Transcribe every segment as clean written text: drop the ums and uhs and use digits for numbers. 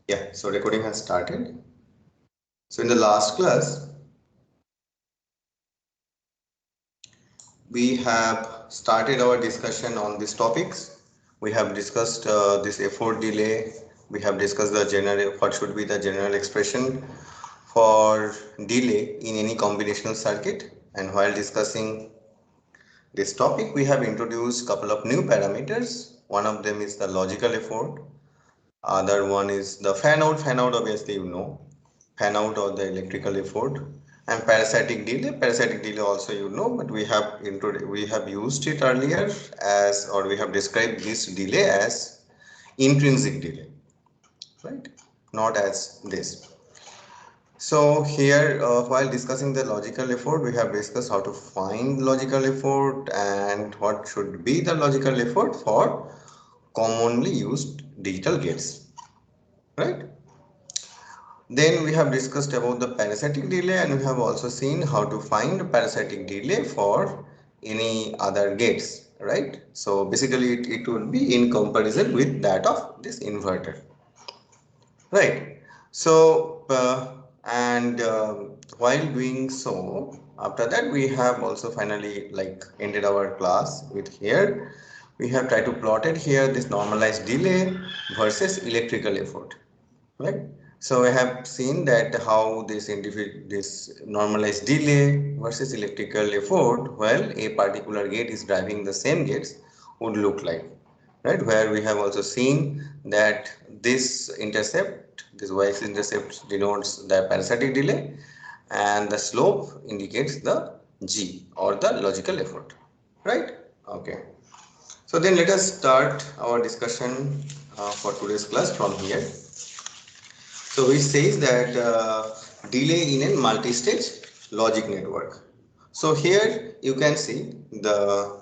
Yeah, so recording has started. So in the last class, we have started our discussion on these topics. We have discussed this effort delay. We have discussed the general, what should be the general expression for delay in any combinational circuit. And while discussing this topic, we have introduced a couple of new parameters. One of them is the logical effort. Other one is the fan out. Fan out, obviously, fan out or the electrical effort, and parasitic delay. Parasitic delay also but we have used it earlier as, or we have described this delay as intrinsic delay, right? Not as this. So here, while discussing the logical effort, we have discussed how to find logical effort and what should be the logical effort for commonly used digital gates, right? Then we have discussed about the parasitic delay, and we have also seen how to find parasitic delay for any other gates, right? So basically it would be in comparison with that of this inverter, right? So and while doing so, after that we have also finally ended our class with here. We have tried to plot it here, this normalized delay versus electrical effort, right? So I have seen that how this normalized delay versus electrical effort while a particular gate is driving the same gates would look like, right? Where we have also seen that this y-intercept denotes the parasitic delay, and the slope indicates the G or the logical effort, right? Okay. So then let us start our discussion for today's class from here. So it says that delay in a multi-stage logic network. So here you can see the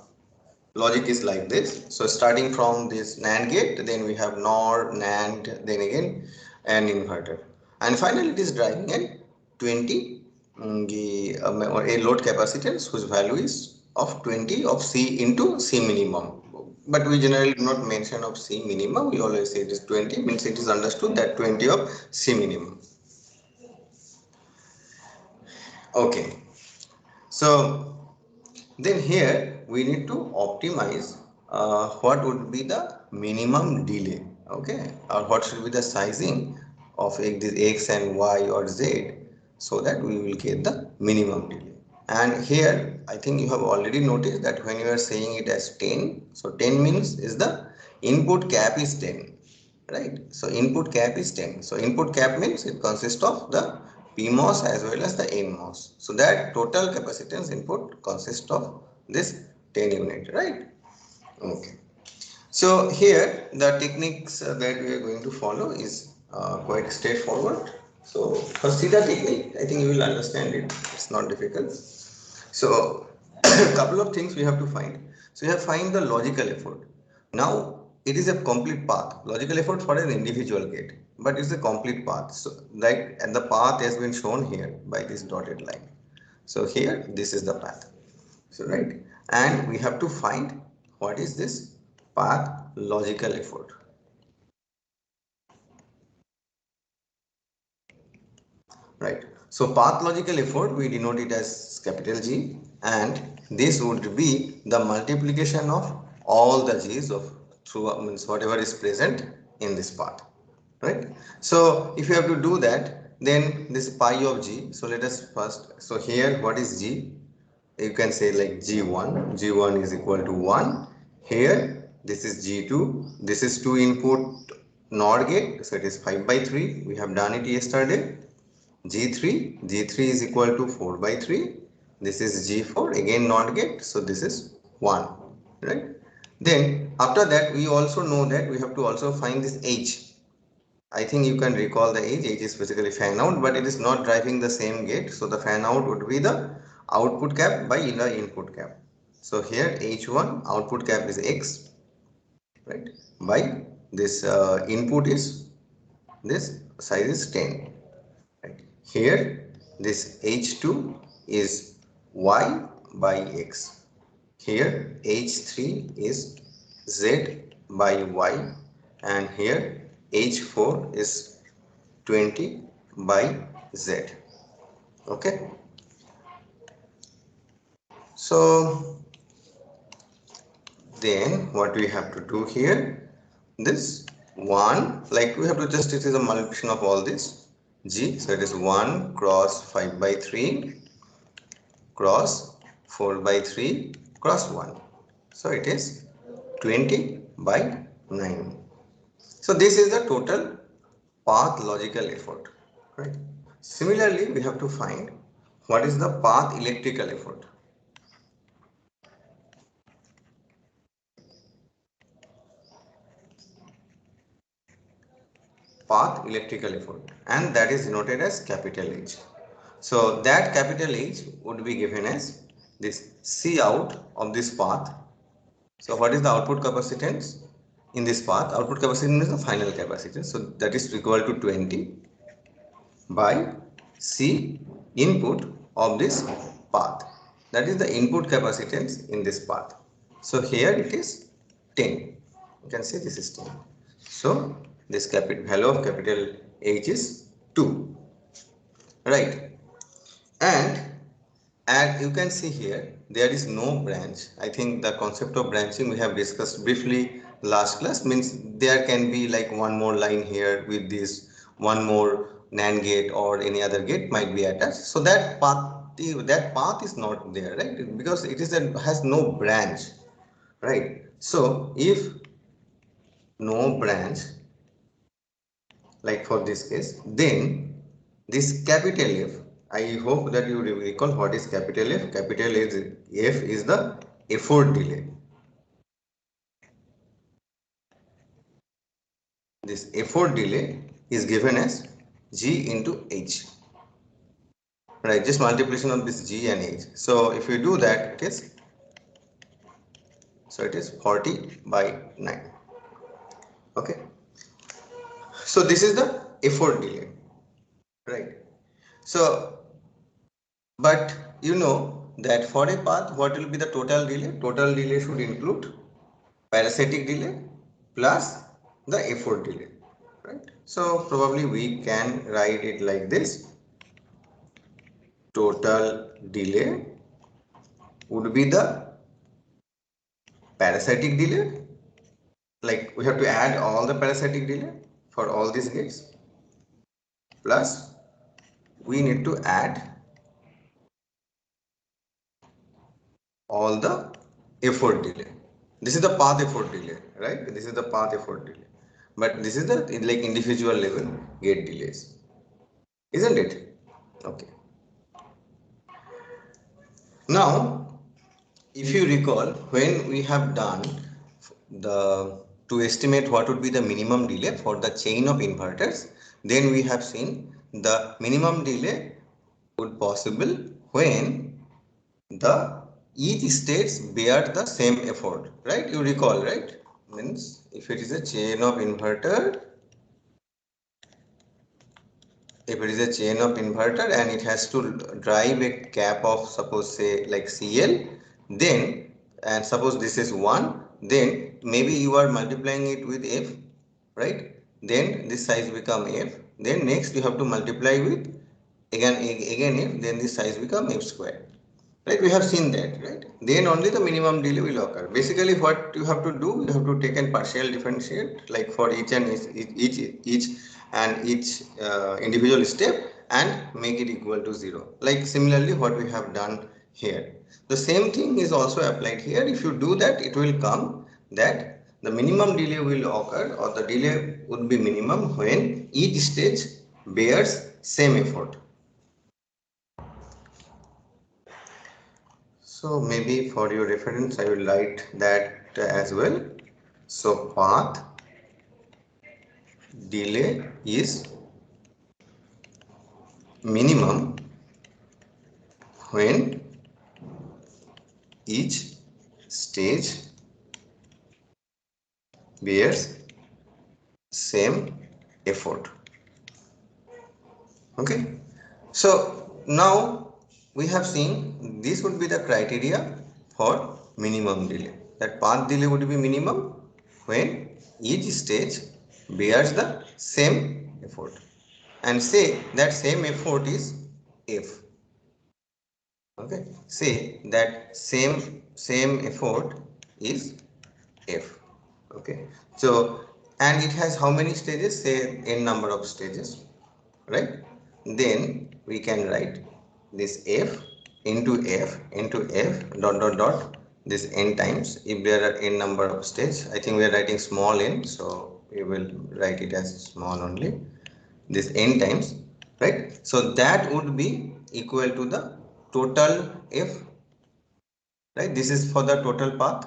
logic is like this. So starting from this NAND gate, then we have NOR, NAND, then again an inverter, and finally it is driving a 20 or a load capacitance whose value is of 20 of C into C minimum. But we generally do not mention of C minimum. We always say it is 20, means it is understood that 20 of C minimum. Okay. So then here we need to optimize what would be the minimum delay, okay, or what should be the sizing of this X and Y or Z, so that we will get the minimum delay. And here I think you have already noticed that when you are saying it as 10, so 10 means is the input cap is 10, right? So input cap is 10. So input cap means it consists of the PMOS as well as the NMOS. So that total capacitance input consists of this 10 unit, right? Okay. So here the techniques that we are going to follow is quite straightforward. So first see the technique. I think you will understand it. It's not difficult. So a couple of things we have to find. So you have to find the logical effort. Now it is a complete path. Logical effort for an individual gate, but it's a complete path. So and the path has been shown here by this dotted line. So here this is the path. So right, and we have to find what is this path logical effort. Right. So path logical effort, we denote it as capital G, and this would be the multiplication of all the G's of through means whatever is present in this path. Right. So if you have to do that, then this pi of G. So let us first. So here what is G? You can say like G1. G1 is equal to 1. Here this is G2. This is 2 input NOR gate. So it is 5 by 3. We have done it yesterday. G3 is equal to 4 by 3. This is G4, again NOT gate, so this is 1, right? Then after that we also know that we have to also find this H. I think you can recall the H is basically fan out, but it is not driving the same gate, so the fan out would be the output cap by the input cap. So here H1 output cap is X, right, by this input is this size is 10. Right. Here this H2 is Y by X. Here H3 is Z by Y, and here H4 is 20 by Z. Okay. So then what we have to do here, this 1, like we have to just, it is a multiplication of all this G. So it is 1 cross 5 by 3 cross 4 by 3 cross 1. So it is 20 by 9. So this is the total path logical effort, right? Similarly, we have to find what is the path electrical effort. Path electrical effort, and that is denoted as capital H. So that capital H would be given as this C out of this path. So what is the output capacitance in this path? Output capacitance is the final capacitance. So that is equal to 20 by C input of this path. That is the input capacitance in this path. So here it is 10. You can see this is 10. So this value of capital H is 2. Right. And you can see here there is no branch. I think the concept of branching we have discussed briefly last class, means there can be like one more line here with this, one more NAND gate or any other gate might be attached. So that path is not there, right? Because it has no branch, right? So if no branch, like for this case, then this capital F, I hope that you recall what is capital F. Capital F is the effort delay. This effort delay is given as G into H. Right, just multiplication of this G and H. So if you do that, it is 40 by 9. Okay. So this is the effort delay. Right. So, but you know that for a path, what will be the total delay? Total delay should include parasitic delay plus the effort delay, right? So probably we can write it like this: total delay would be the parasitic delay, like we have to add all the parasitic delay for all these gates, plus we need to add all the effort delay. This is the path effort delay, right? This is the path effort delay, but this is the like individual level gate delays, isn't it? Okay. Now, if you recall, when we have done to estimate what would be the minimum delay for the chain of inverters, then we have seen the minimum delay would possible when the each states bear the same effort, right? You recall, right? Means if it is a chain of inverter, and it has to drive a cap of, suppose say like CL, then, and suppose this is 1, then maybe you are multiplying it with F, right? Then this size become F, then next you have to multiply with again F, then this size become F square. Right, we have seen that, right? Then only the minimum delay will occur. Basically, what you have to do, you have to take a partial differentiate, like for each individual step, and make it equal to 0. Like similarly, what we have done here. The same thing is also applied here. If you do that, it will come that the minimum delay will occur, or the delay would be minimum when each stage bears same effort. So maybe for your reference, I will write that as well. So path delay is minimum when each stage bears same effort. Okay. So now we have seen this would be the criteria for minimum delay. That path delay would be minimum when each stage bears the same effort. and say that same effort is F. Okay, say that same effort is F. Okay, so and it has how many stages? Say n number of stages, right? Then we can write this F dot dot dot this n times. If there are n number of stages, I think we are writing small n, so we will write it as small only. This n times, right? So that would be equal to the total F, right? This is for the total path,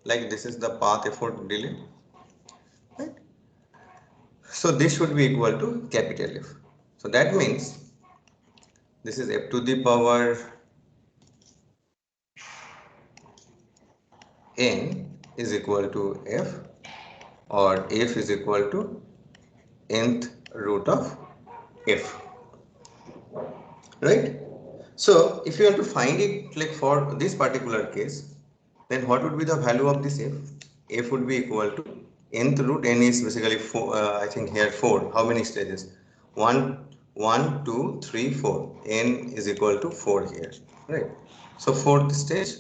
like this is the path effort delay, right? So this should be equal to capital F. So that means this is F to the power n is equal to F, or F is equal to nth root of F, right? So if you want to find it like for this particular case, then what would be the value of this F? F would be equal to nth root. N is basically 4, I think here 4. How many stages? 1, 1, 2, 3, 4. N is equal to 4 here, right? So fourth stage,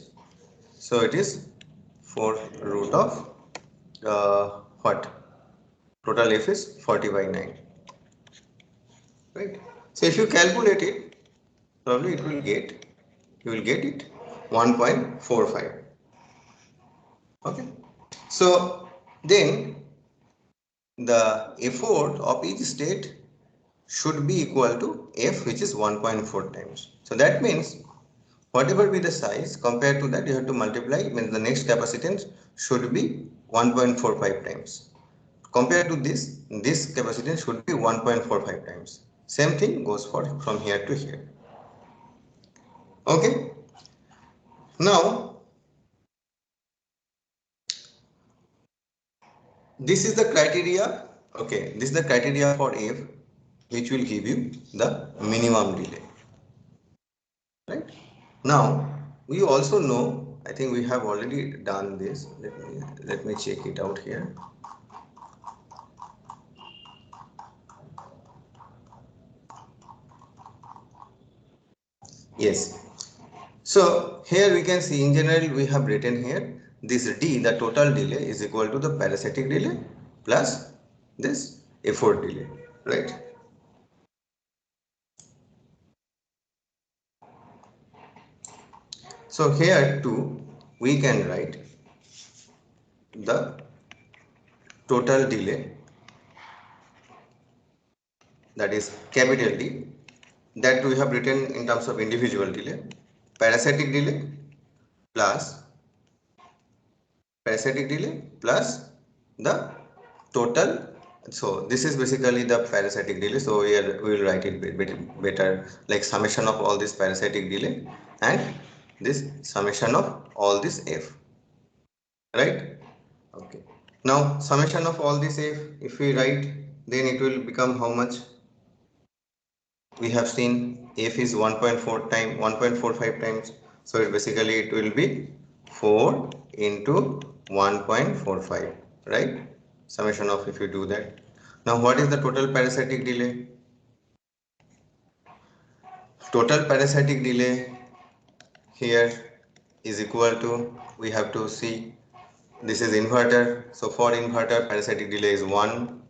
so it is 4 root of what? Total F is 40 by 9, right? So if you calculate it, probably it will get, you will get it 1.45. Okay, so then the effort of each state should be equal to F, which is 1.4 times. So that means whatever be the size, compared to that you have to multiply, means the next capacitance should be 1.45 times. Compared to this capacitance should be 1.45 times. Same thing goes for from here to here. Okay, now this is the criteria. Okay, this is the criteria for F, which will give you the minimum delay. Right? Now we also know, I think we have already done this. Let me check it out here. Yes. So here we can see in general we have written here this D, the total delay, is equal to the parasitic delay plus this effort delay, right? So here too we can write the total delay, that is capital D, that we have written in terms of individual delay, parasitic delay plus the total. So this is basically the parasitic delay, so we will write it better like summation of all this parasitic delay and this summation of all this F, right? Okay, now summation of all this F, if we write, then it will become how much? We have seen F is 1.4 time 1.45 times, so it basically it will be 4 into 1.45, right? Summation of, if you do that. Now what is the total parasitic delay? Total parasitic delay here is equal to, we have to see, this is inverter, so for inverter parasitic delay is 1,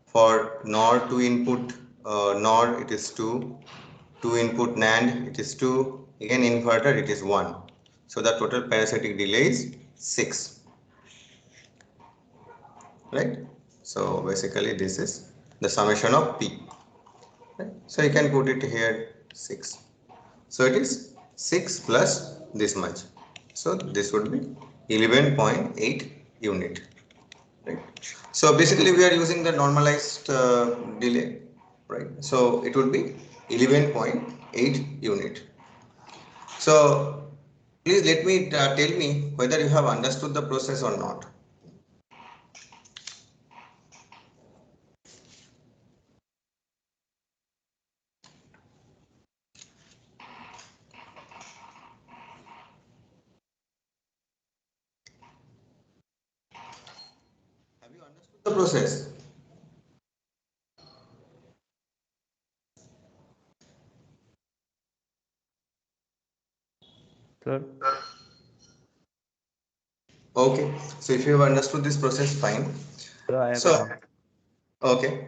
for NOR 2 input NOR it is 2, 2 input NAND it is 2, again inverter it is 1, so the total parasitic delay is 6, right? So basically this is the summation of P, right? So you can put it here 6, so it is 6 plus this much, so this would be 11.8 unit, right? So basically we are using the normalized delay, right? So it would be 11.8 unit. So please let me tell me whether you have understood the process or not. Have you understood the process? Sir, Okay, so if you have understood this process, fine. I have a So, doubt. okay,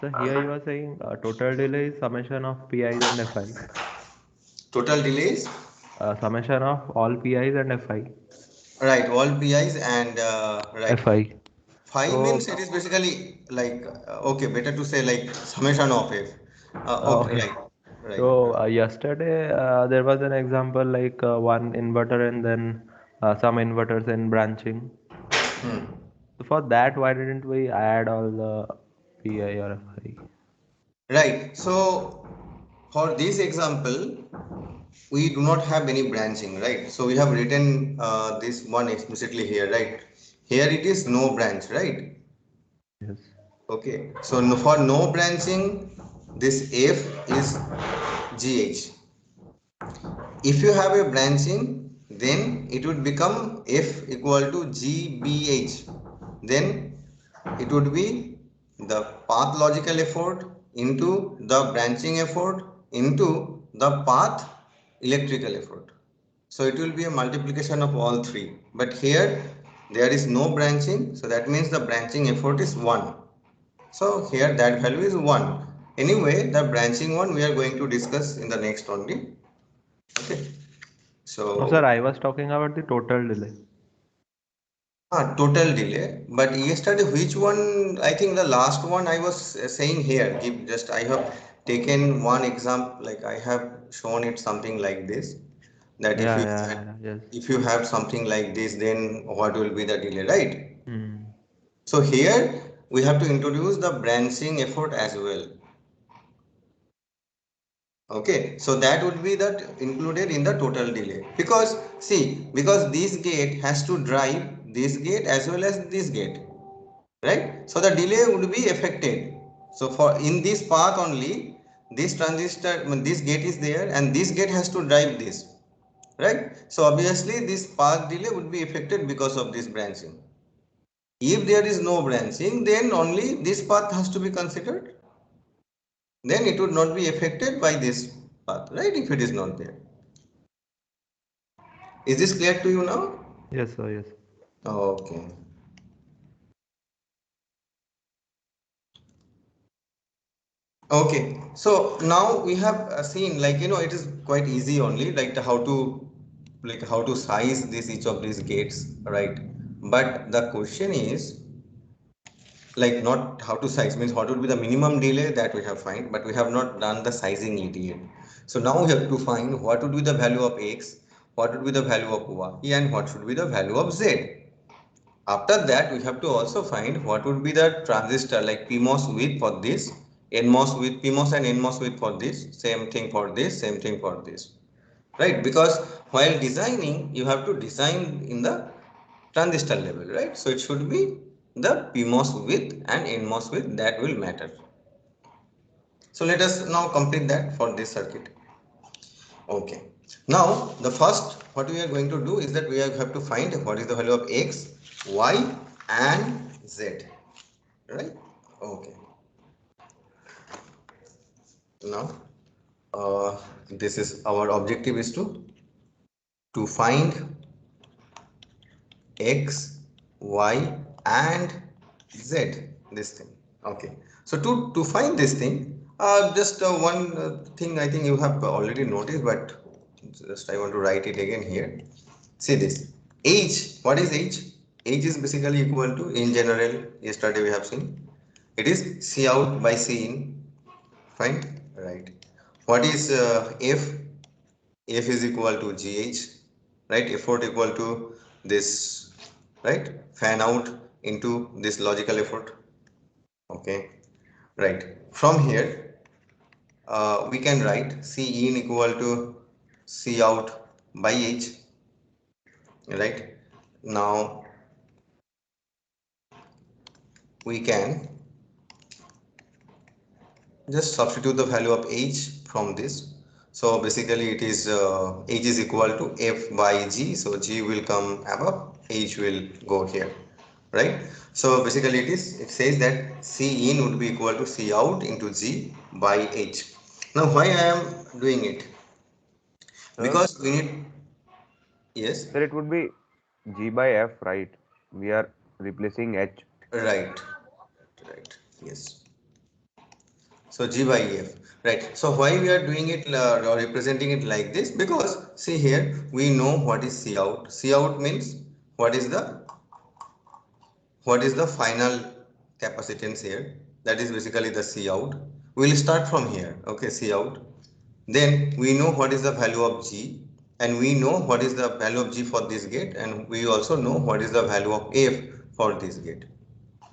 So here you are saying total delay is summation of PIs and FI. total delays, Summation of all PIs and FI. right, all PIs and right. FI. Phi means So, it is basically like, okay, better to say like summation of F. Okay, okay. right, right, So yesterday there was an example like one inverter and then some inverters in branching. Hmm. So for that, why didn't we add all the PI or FI? Right. So for this example, we do not have any branching, right? So we have written this one explicitly here, right? Here it is no branch, right? Yes. Okay. So for no branching, this F is GH. If you have a branching, then it would become F equal to GBH. Then it would be the path logical effort into the branching effort into the path electrical effort. So it will be a multiplication of all three. But here there is no branching, so that means the branching effort is 1. So here that value is 1. Anyway, the branching one we are going to discuss in the next only. Okay. No, sir, So, I was talking about the total delay. total delay. But yesterday, which one? I think the last one I was saying here. Give just I have taken one example. Like I have shown it something like this. That Yeah, yeah, yeah, yes. if you have something like this, then what will be the delay, right? Hmm. So here we have to introduce the branching effort as well. Okay, so that would be that included in the total delay because see, because this gate has to drive this gate as well as this gate, right? So the delay would be affected. So for in this path only, this transistor, I mean, this gate is there and this gate has to drive this, right? So obviously this path delay would be affected because of this branching. If there is no branching, then only this path has to be considered. Then it would not be affected by this path, right? If it is not there. Is this clear to you now? Yes, sir, yes. Okay. Okay. So now we have seen like it is quite easy only like how to size this each of these gates, right? But the question is like not how to size means what would be the minimum delay that we have find, but we have not done the sizing it yet. So now we have to find what would be the value of X, what would be the value of Y, and what should be the value of Z. After that, we have to also find what would be the transistor like PMOS width for this, NMOS width, PMOS and NMOS width for this, same thing for this, same thing for this. Right? Because while designing, you have to design in the transistor level, right? So it should be the PMOS width and NMOS width that will matter. So let us now complete that for this circuit. Okay. Now the first what we are going to do is that we have to find what is the value of X, Y and Z. Right? Okay. Now this is our objective is to find X, Y and Z this thing. Okay. So to find this thing, just one thing I think you have already noticed, but just I want to write it again here. See this H. What is H? H is basically equal to in general. Yesterday we have seen it is C out by C in. Fine, right? What is F? F is equal to GH, right? Effort equal to this, right? Fan out into this logical effort. Okay, right. From here, we can write C in equal to C out by H, right? Now we can just substitute the value of H from this. So basically it is H is equal to F by G. So G will come above, H will go here, right? So basically it says that C in would be equal to C out into G by H. Now why I am doing it? Sir, Because we need, Yes, Sir, it would be G by F, right? We are replacing H. right, right, yes. So G by F, right? So why we are doing it or representing it like this? Because see here, we know what is C out. C out means what is the final capacitance here? That is basically the C out. We'll start from here. Okay, C out. Then we know what is the value of G, and we know what is the value of G for this gate, and we also know what is the value of F for this gate.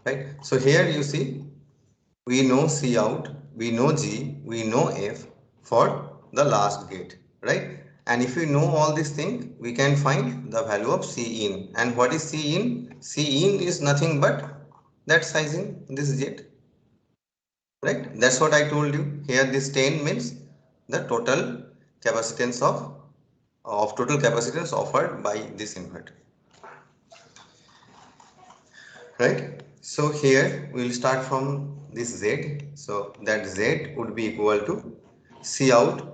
Right? So here you see we know C out, we know G, we know F for the last gate, right? And if we know all these things, we can find the value of C in. And what is C in? C in is nothing but that sizing this jet, right? That's what I told you. Here this 10 means the total capacitance of total capacitance offered by this inverter, right? So here we will start from this Z. So that Z would be equal to C out.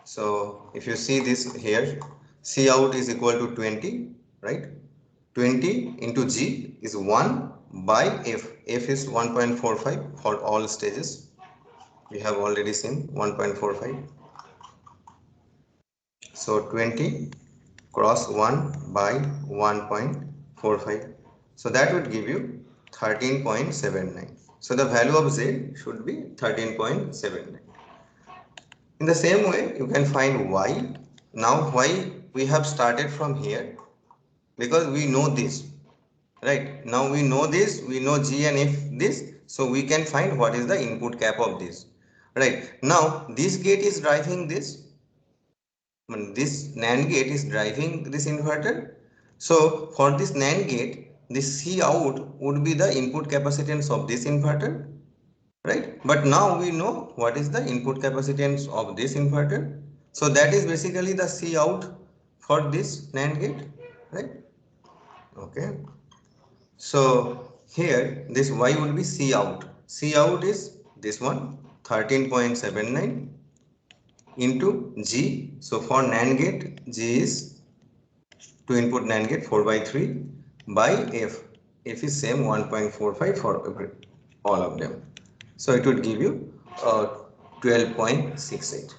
So if you see this here, C out is equal to 20, right? 20 into G is 1 by F. F is 1.45 for all stages. We have already seen 1.45. So 20 cross 1 by 1.45. So that would give you 13.79. So the value of Z should be 13.79. In the same way, you can find Y. Now Y we have started from here because we know this. Right. Now we know this, we know G and F this. So we can find what is the input cap of this. Right. Now this gate is driving this. This NAND gate is driving this inverter. So for this NAND gate, this C out would be the input capacitance of this inverter, right? But now we know what is the input capacitance of this inverter. So that is basically the C out for this NAND gate, right? Okay. So here this Y would be C out. C out is this one 13.79 into G. So for NAND gate, G is to input NAND gate 4 by 3 by F. F is same 1.45 for all of them. So it would give you 12.68.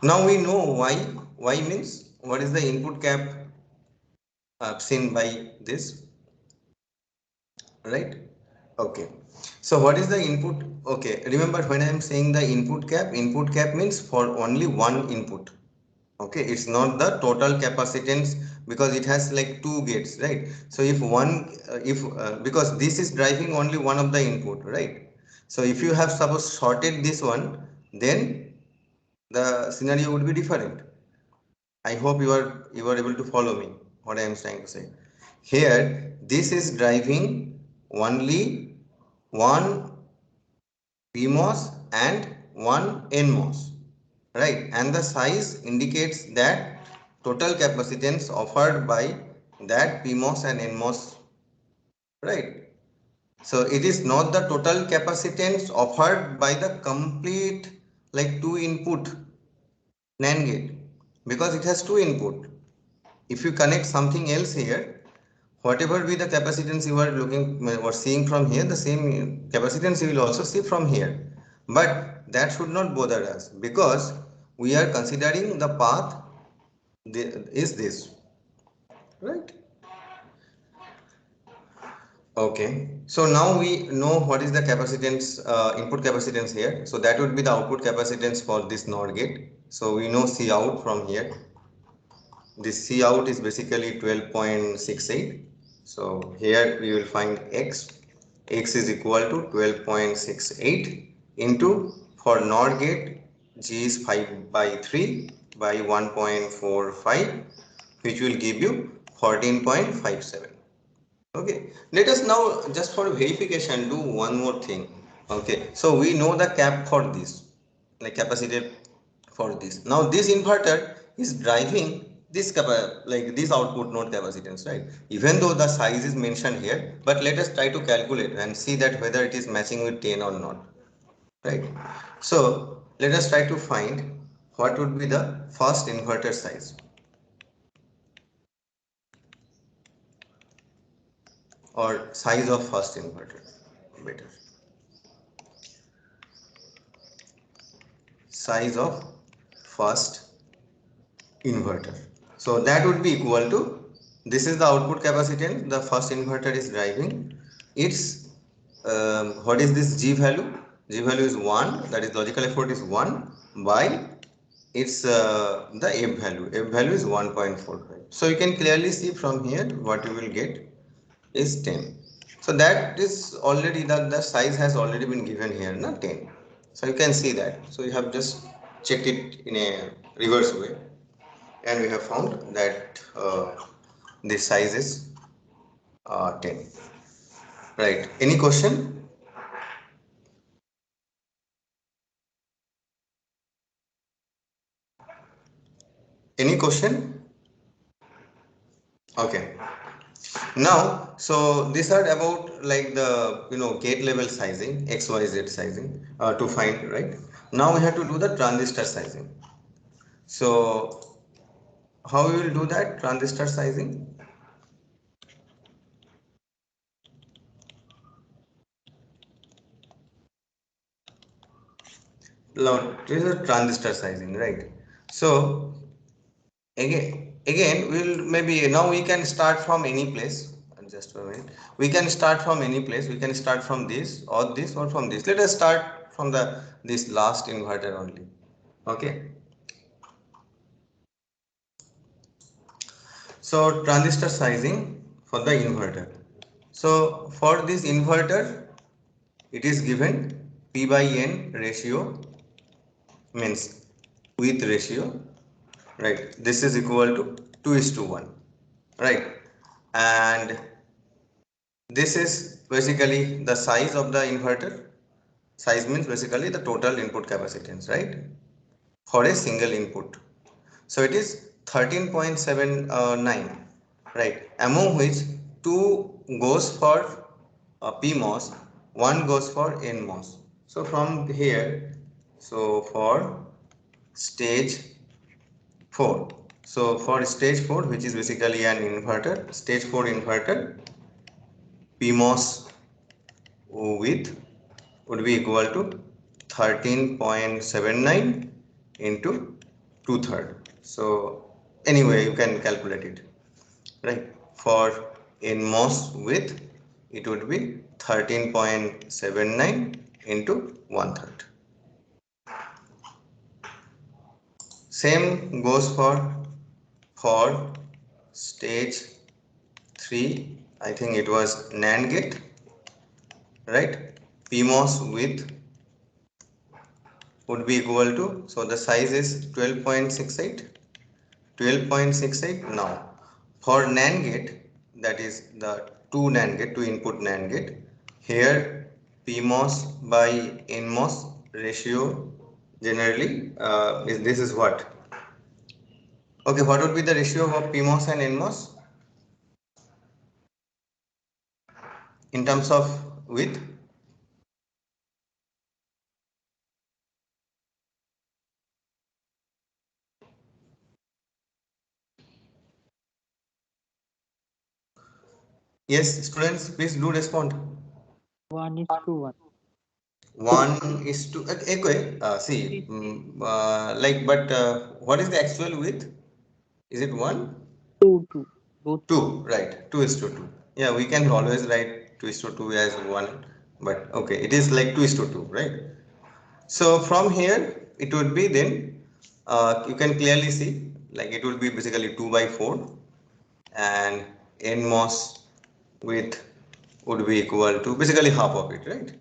Now we know why. Y means what is the input cap seen by this, right? Okay. So what is the input? Okay. Remember when I am saying the input cap means for only one input. Okay, it's not the total capacitance because it has like two gates, right? So if one if because this is driving only one of the input, right? So if you have suppose shorted this one, then the scenario would be different. I hope you are able to follow me what I am trying to say. Here this is driving only one PMOS and one NMOS, right? And the size indicates that total capacitance offered by that PMOS and NMOS, right? So it is not the total capacitance offered by the complete like two input NAND gate because it has two input. If you connect something else here, whatever be the capacitance you are looking or seeing from here, the same capacitance you will also see from here. But that should not bother us because we are considering the path is this, right? Okay, so now we know what is the capacitance, input capacitance here. So that would be the output capacitance for this NOR gate. So we know C out from here. This C out is basically 12.68. So here we will find X. X is equal to 12.68 into for NOR gate G is 5 by 3 by 1.45 which will give you 14.57. Okay, let us now just for verification do one more thing. Okay, so we know the cap for this, like capacitor for this. Now this inverter is driving this like this output node capacitance, right? Even though the size is mentioned here, but let us try to calculate and see that whether it is matching with 10 or not, right? So let us try to find what would be the first inverter size. or size of first inverter, better, size of first inverter. So that would be equal to, this is the output capacitance the first inverter is driving. Its what is this G value? G value is 1, that is logical effort is 1 by its the F value. F value is 1.45. So you can clearly see from here what you will get is 10. So that is already, the size has already been given here, na 10. So you can see that. So you have just checked it in a reverse way, and we have found that this size is 10. Right. Any question? Any question? Okay. Now, so these are about like the gate level sizing, XYZ sizing to find, right? Now we have to do the transistor sizing. So how we will do that transistor sizing? Now, this is a transistor sizing, right? So again we'll maybe now we can start from any place. Just a minute. We can start from any place. We can start from this or from this. Let us start from the this last inverter only. Okay. So transistor sizing for the inverter. So for this inverter, it is given P by N ratio, means width ratio, right? This is equal to 2:1, right? And this is basically the size of the inverter. Size means basically the total input capacitance, right? For a single input. So it is 13.79, right? Among which 2 goes for PMOS, 1 goes for NMOS. So from here, so for stage 4. So for stage 4, which is basically an inverter, stage 4 inverter, PMOS with would be equal to 13.79 into 2/3. So anyway, you can calculate it, right? For NMOS width, it would be 13.79 into 1/3. Same goes for stage 3. I think it was NAND gate, right? PMOS width would be equal to, so the size is 12.68. Now for NAND gate, that is the 2 input NAND gate, here PMOS by NMOS ratio generally this is what? Okay, what would be the ratio of PMOS and NMOS in terms of width? Yes, students, please do respond. 1:1. 1:2. Okay, see, like, but what is the actual width? Is it 1? 2:2. Both 2, right? 2:2. Yeah, we can always write 2:2 as 1, but okay, it is like 2:2, right? So from here, it would be then, you can clearly see, like it would be basically 2 by 4, and NMOS width would be equal to basically half of it, right?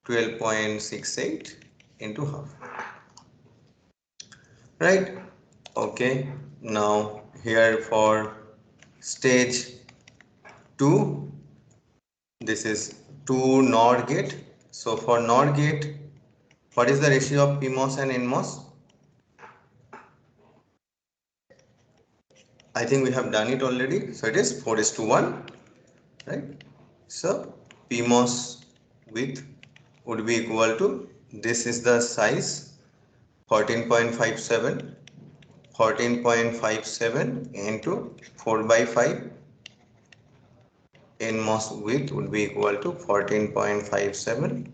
12.68 into half, right? Okay, now here for stage 2, this is 2 NOR gate. So for NOR gate, what is the ratio of PMOS and NMOS? I think we have done it already. So it is 4:1, right? So PMOS width would be equal to, this is the size 14.57 into 4 by 5 NMOS width would be equal to 14.57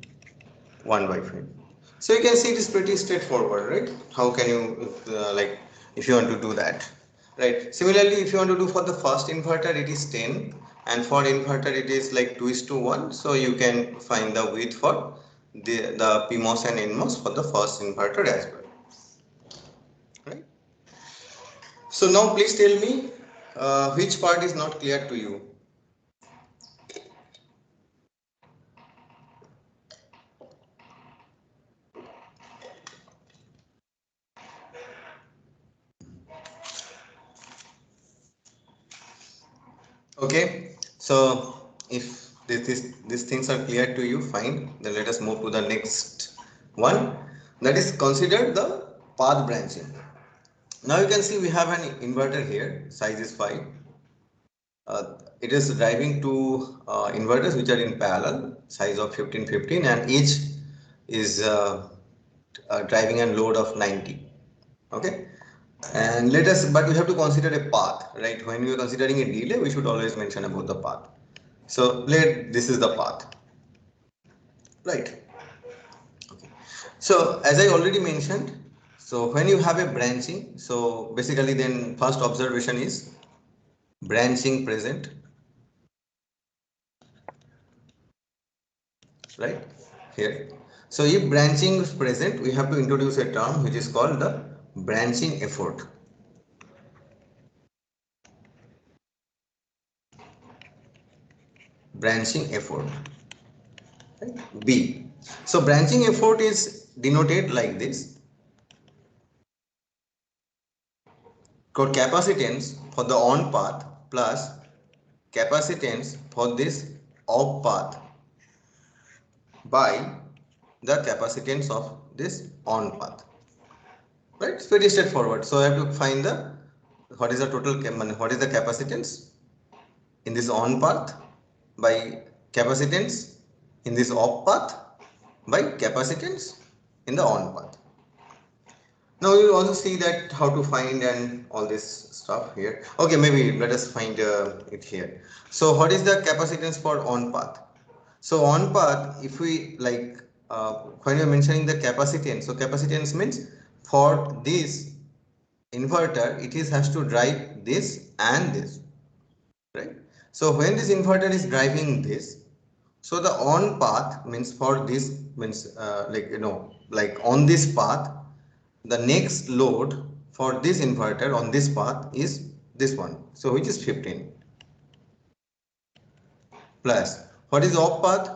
1 by 5. So you can see it is pretty straightforward, right? How can you like if you want to do that, right? Similarly, if you want to do for the first inverter, it is 10, and for inverter it is like 2:1. So you can find the width for the PMOS and NMOS for the first inverter as well, right? So now please tell me which part is not clear to you. Okay, so if these things are clear to you, fine. Then let us move to the next one. That is considered the path branching. Now you can see we have an inverter here. Size is 5. It is driving two inverters which are in parallel, size of 15, and each is driving a load of 90. Okay, and but we have to consider a path, right? When we are considering a delay, we should always mention about the path. So this is the path, right? Okay. So as I already mentioned, so when you have a branching, so basically then first observation is branching present, right? Here. So if branching is present, we have to introduce a term which is called the branching effort. Branching effort, right? B. So branching effort is denoted like this. Called capacitance for the on path plus capacitance for this off path by the capacitance of this on path, right? It's very straightforward. So I have to find the what is the what is the capacitance in this on path by capacitance in this off path by capacitance in the on path. Now you will also see that how to find and all this stuff here. Okay, maybe let us find it here. So what is the capacitance for on path? So on path, if we like when we are mentioning the capacitance, so capacitance means for this inverter it is has to drive this and this, right? So when this inverter is driving this, so the on path means for this means like on this path, the next load for this inverter on this path is this one, so which is 15 plus what is off path.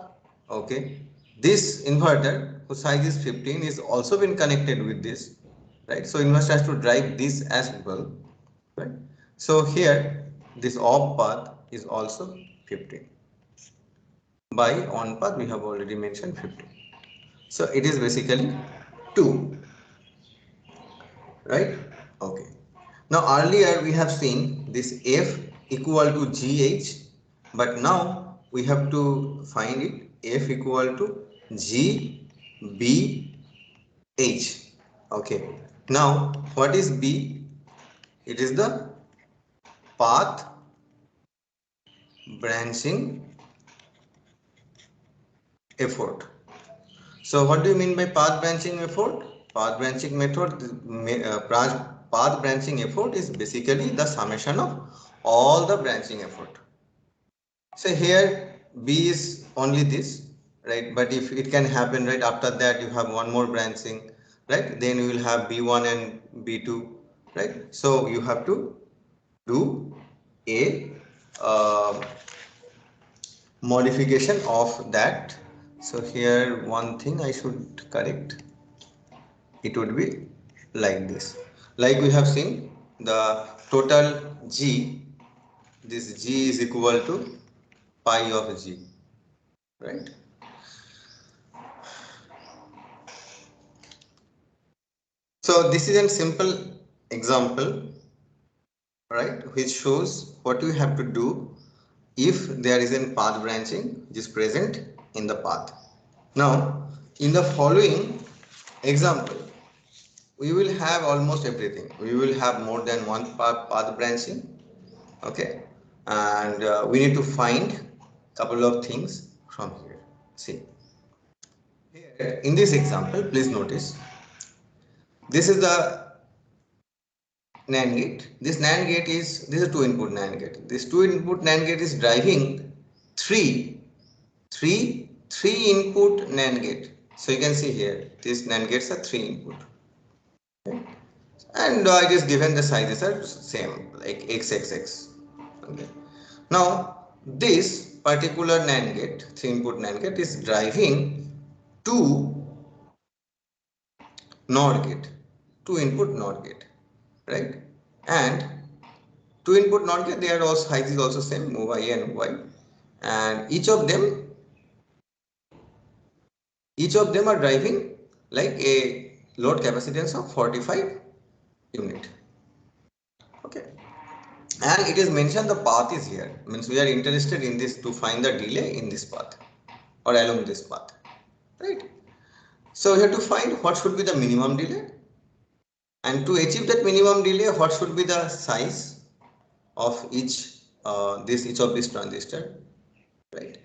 Okay, this inverter whose size is 15 is also been connected with this, right? So inverter has to drive this as well, right? So here this off path is also 15. By on path we have already mentioned 15, so it is basically 2, right? Okay, now earlier we have seen this F equal to GH, but now we have to find it F equal to GBH. Okay, now what is B? It is the path branching effort. So what do you mean by path branching effort? Path branching path branching effort is basically the summation of all the branching effort. So here B is only this, right? But if it can happen, right, after that you have one more branching, right? Then you will have B1 and B2, right? So you have to do a modification of that. So here one thing I should correct, it would be like this. Like we have seen the total G, this G is equal to pi of G, right? So this is a simple example, right, which shows what we have to do if there is a path branching which is present in the path. Now in the following example we will have almost everything. We will have more than one path branching, okay, and we need to find couple of things from here. See, here in this example, please notice this is the NAND gate. This NAND gate is this is two input NAND gate. This two input NAND gate is driving three input NAND gate. So you can see here these NAND gates are three input. Okay. And it is given the sizes are same like XXX. Okay. Now this particular NAND gate, three input NAND gate is driving two NOR gate, two input NOR gate, right? And two input NOR gate, their also size is also same, move I and Y, and each of them are driving like a load capacitance of 45 unit. Okay, and it is mentioned the path is here, means we are interested in this to find the delay in this path or along this path, right? So we have to find what should be the minimum delay, and to achieve that minimum delay, what should be the size of each of this transistor, right?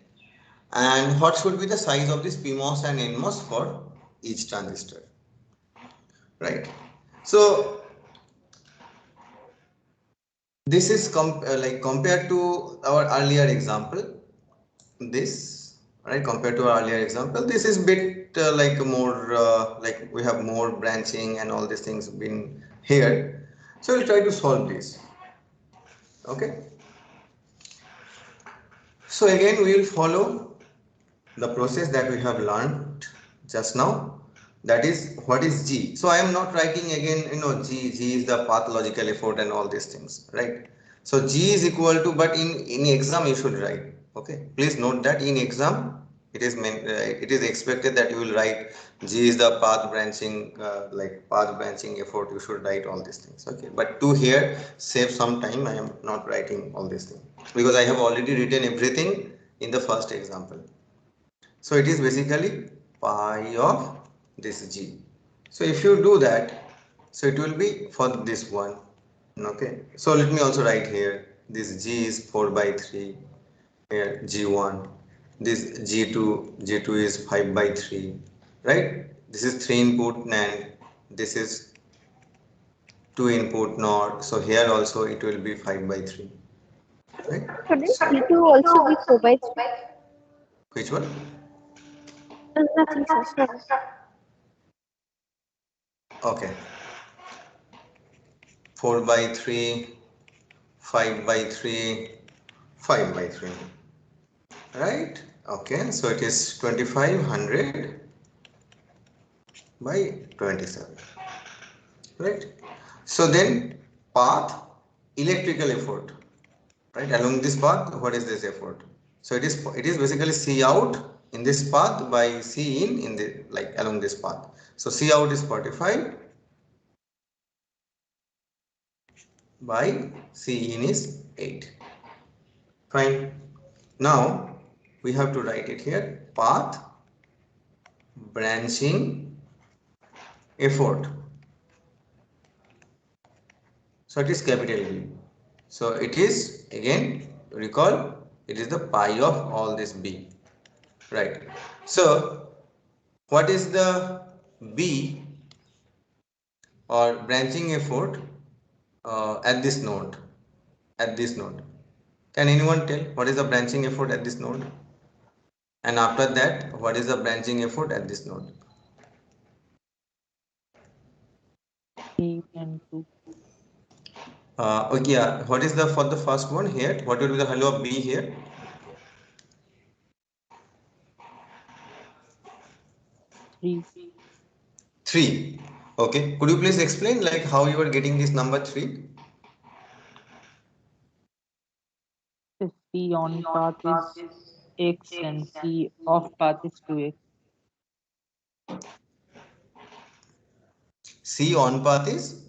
And what should be the size of this PMOS and NMOS for each transistor, right? So this is compared to our earlier example, this, right, compared to our earlier example, this is bit like more like we have more branching and all these things been here. So we'll try to solve this. Okay, so again we will follow the process that we have learned just now, that is what is G. So I am not writing again, G is the path logical effort and all these things, right? So G is equal to, but in exam you should write, okay, please note that in exam it is expected that you will write G is the path branching, like path branching effort, you should write all these things, okay, but to here save some time I am not writing all these things because I have already written everything in the first example. So it is basically pi of this G. So if you do that, so it will be for this one. Okay. So let me also write here. This G is 4 by 3. Here G1. This G2 is 5 by 3. Right? This is 3 input NAND. This is 2 input NOR. So here also it will be 5 by 3. Right? Shouldn't T2 also be 4 by 3? Which one? Nothing, sir. Sorry. Okay. 4 by 3, 5 by 3, 5 by 3, right? Okay, so it is 2500 by 27, right? So then path electrical effort, right? Along this path, what is this effort? So it is basically C out in this path by C in the along this path. So C out is 45 by C in is 8. Fine. Now we have to write it here, path branching effort. So it is capital B. So it is, again recall, it is the pi of all this B, right? So what is the B or branching effort at this node? Can anyone tell what is the branching effort at this node? And after that, what is the branching effort at this node? 3 and 2. Okay, yeah. What is for the first one here? What will be the value of B here? 3. 3. Okay. Could you please explain how you are getting this number 3? The C on path is X and C off path is 2X. C on path is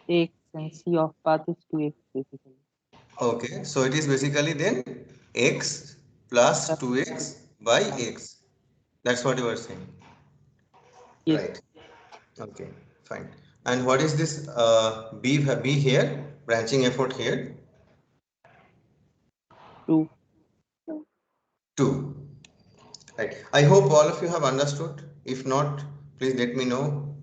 X and C off path is 2X basically. okay. So it is basically then X plus 2X by X. That's what you are saying. Yes. Right. Okay. Fine. And what is this B here? Branching effort here? 2. 2. Right. I hope all of you have understood. If not, please let me know.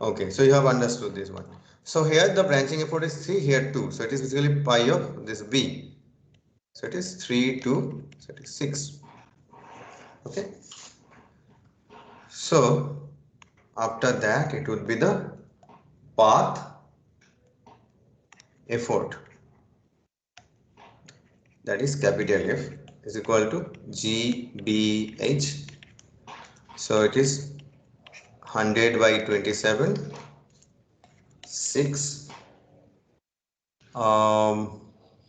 Okay, so you have understood this one. So here the branching effort is 3, here 2. So it is basically pi of this B. So it is 3, 2, so it is 6. Okay. So after that it would be the path effort, that is capital F, is equal to GBH. So it is 100 by 27, 6,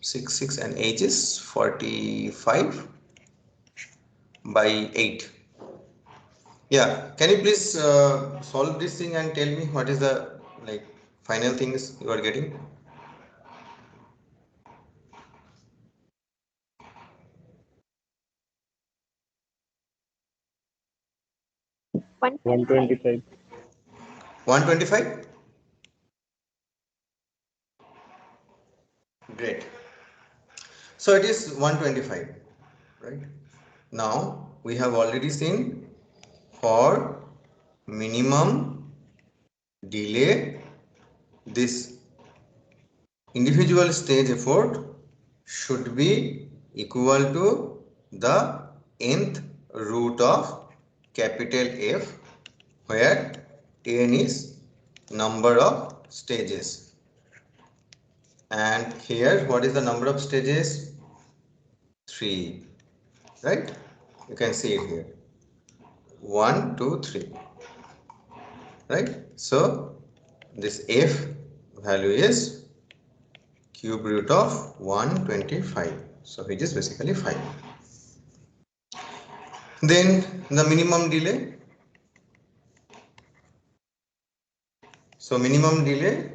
6 and H is 45 by 8. Yeah, can you please solve this thing and tell me what is the final things you are getting? One 125. 125? Great. So it is 125, right? Now we have already seen for minimum delay, this individual stage effort should be equal to the nth root of capital F, where n is number of stages, and here what is the number of stages? 3, right? You can see it here, 1 2 3, right? So this F value is cube root of 125, so which is basically 5. Then the minimum delay. So minimum delay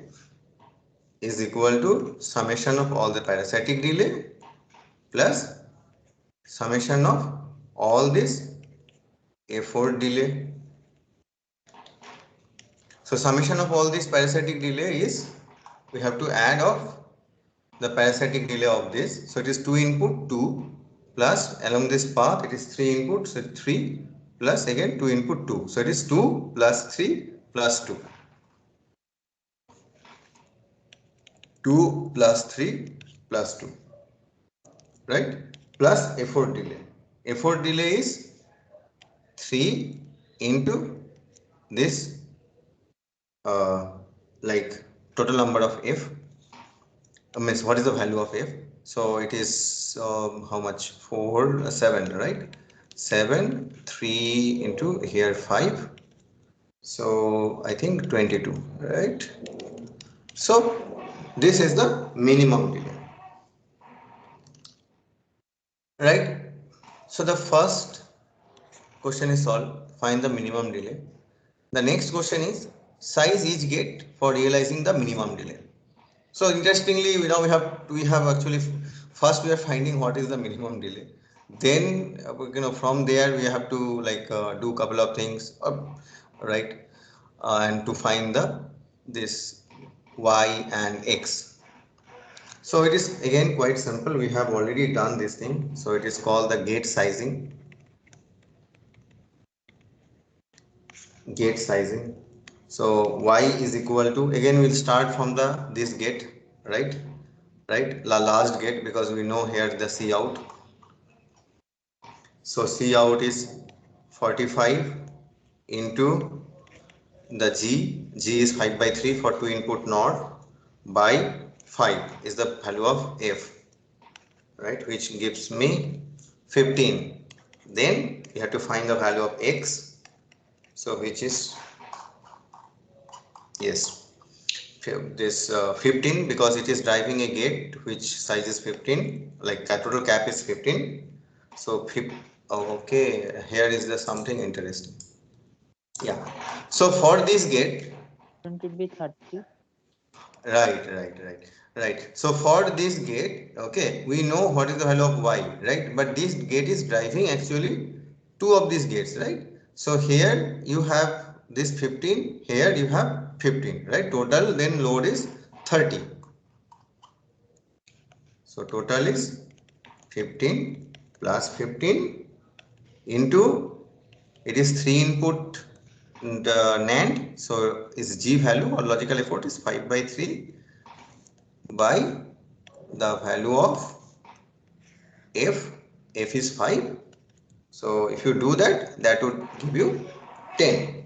is equal to summation of all the parasitic delay plus summation of all this effort delay. So summation of all this parasitic delay is, we have to add off the parasitic delay of this. So it is 2 input 2 plus along this path it is 3 input, so 3 plus again 2 input 2. So it is 2 plus 3 plus 2. 2 plus 3 plus 2, right? Plus effort delay. Effort delay is 3 into this total number of F. Means what is the value of F? So it is how much? 4 7, right? 7, 3 into here 5. So I think 22, right? So this is the minimum delay, right? So the first question is solved. Find the minimum delay. The next question is size each gate for realizing the minimum delay. So interestingly, we have actually, first we are finding what is the minimum delay. Then from there we have to do couple of things, right? And to find this y and x. So it is again quite simple. We have already done this thing. So it is called the gate sizing. Gate sizing. So y is equal to, again we'll start from this gate, right? The last gate, because we know here the C out. So C out is 45 into the G is 5 by 3 for 2 input NOR, by 5 is the value of F, right, which gives me 15. Then you have to find the value of X, so which is, yes, this 15, because it is driving a gate which size is 15, like total cap is 15. So okay, here is the something interesting. Yeah, so for this gate, Shouldn't it be 30? right. So for this gate, okay, we know what is the value of y, right? But this gate is driving actually two of these gates, right? So here you have this 15, here you have 15, right? Total then load is 30. So total is 15 plus 15 into, it is 3 input NAND, so its G value or logical effort is 5 by 3 by the value of F. F is 5. So if you do that, that would give you 10.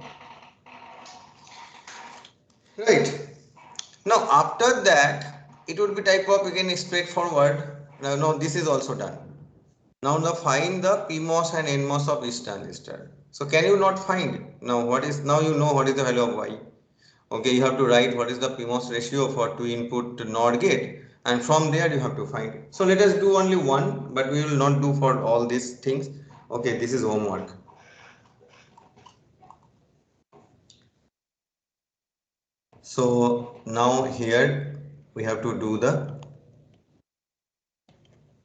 Right. Now after that, it would be type of again straightforward. Now, no, this is also done. Now find the PMOS and NMOS of each transistor. So can you not find? Now what is, now you know what is the value of Y. Okay, you have to write what is the PMOS ratio for 2 input NOR gate, and from there you have to find. So let us do only one, but we will not do for all these things. Okay, this is homework. So now here we have to do the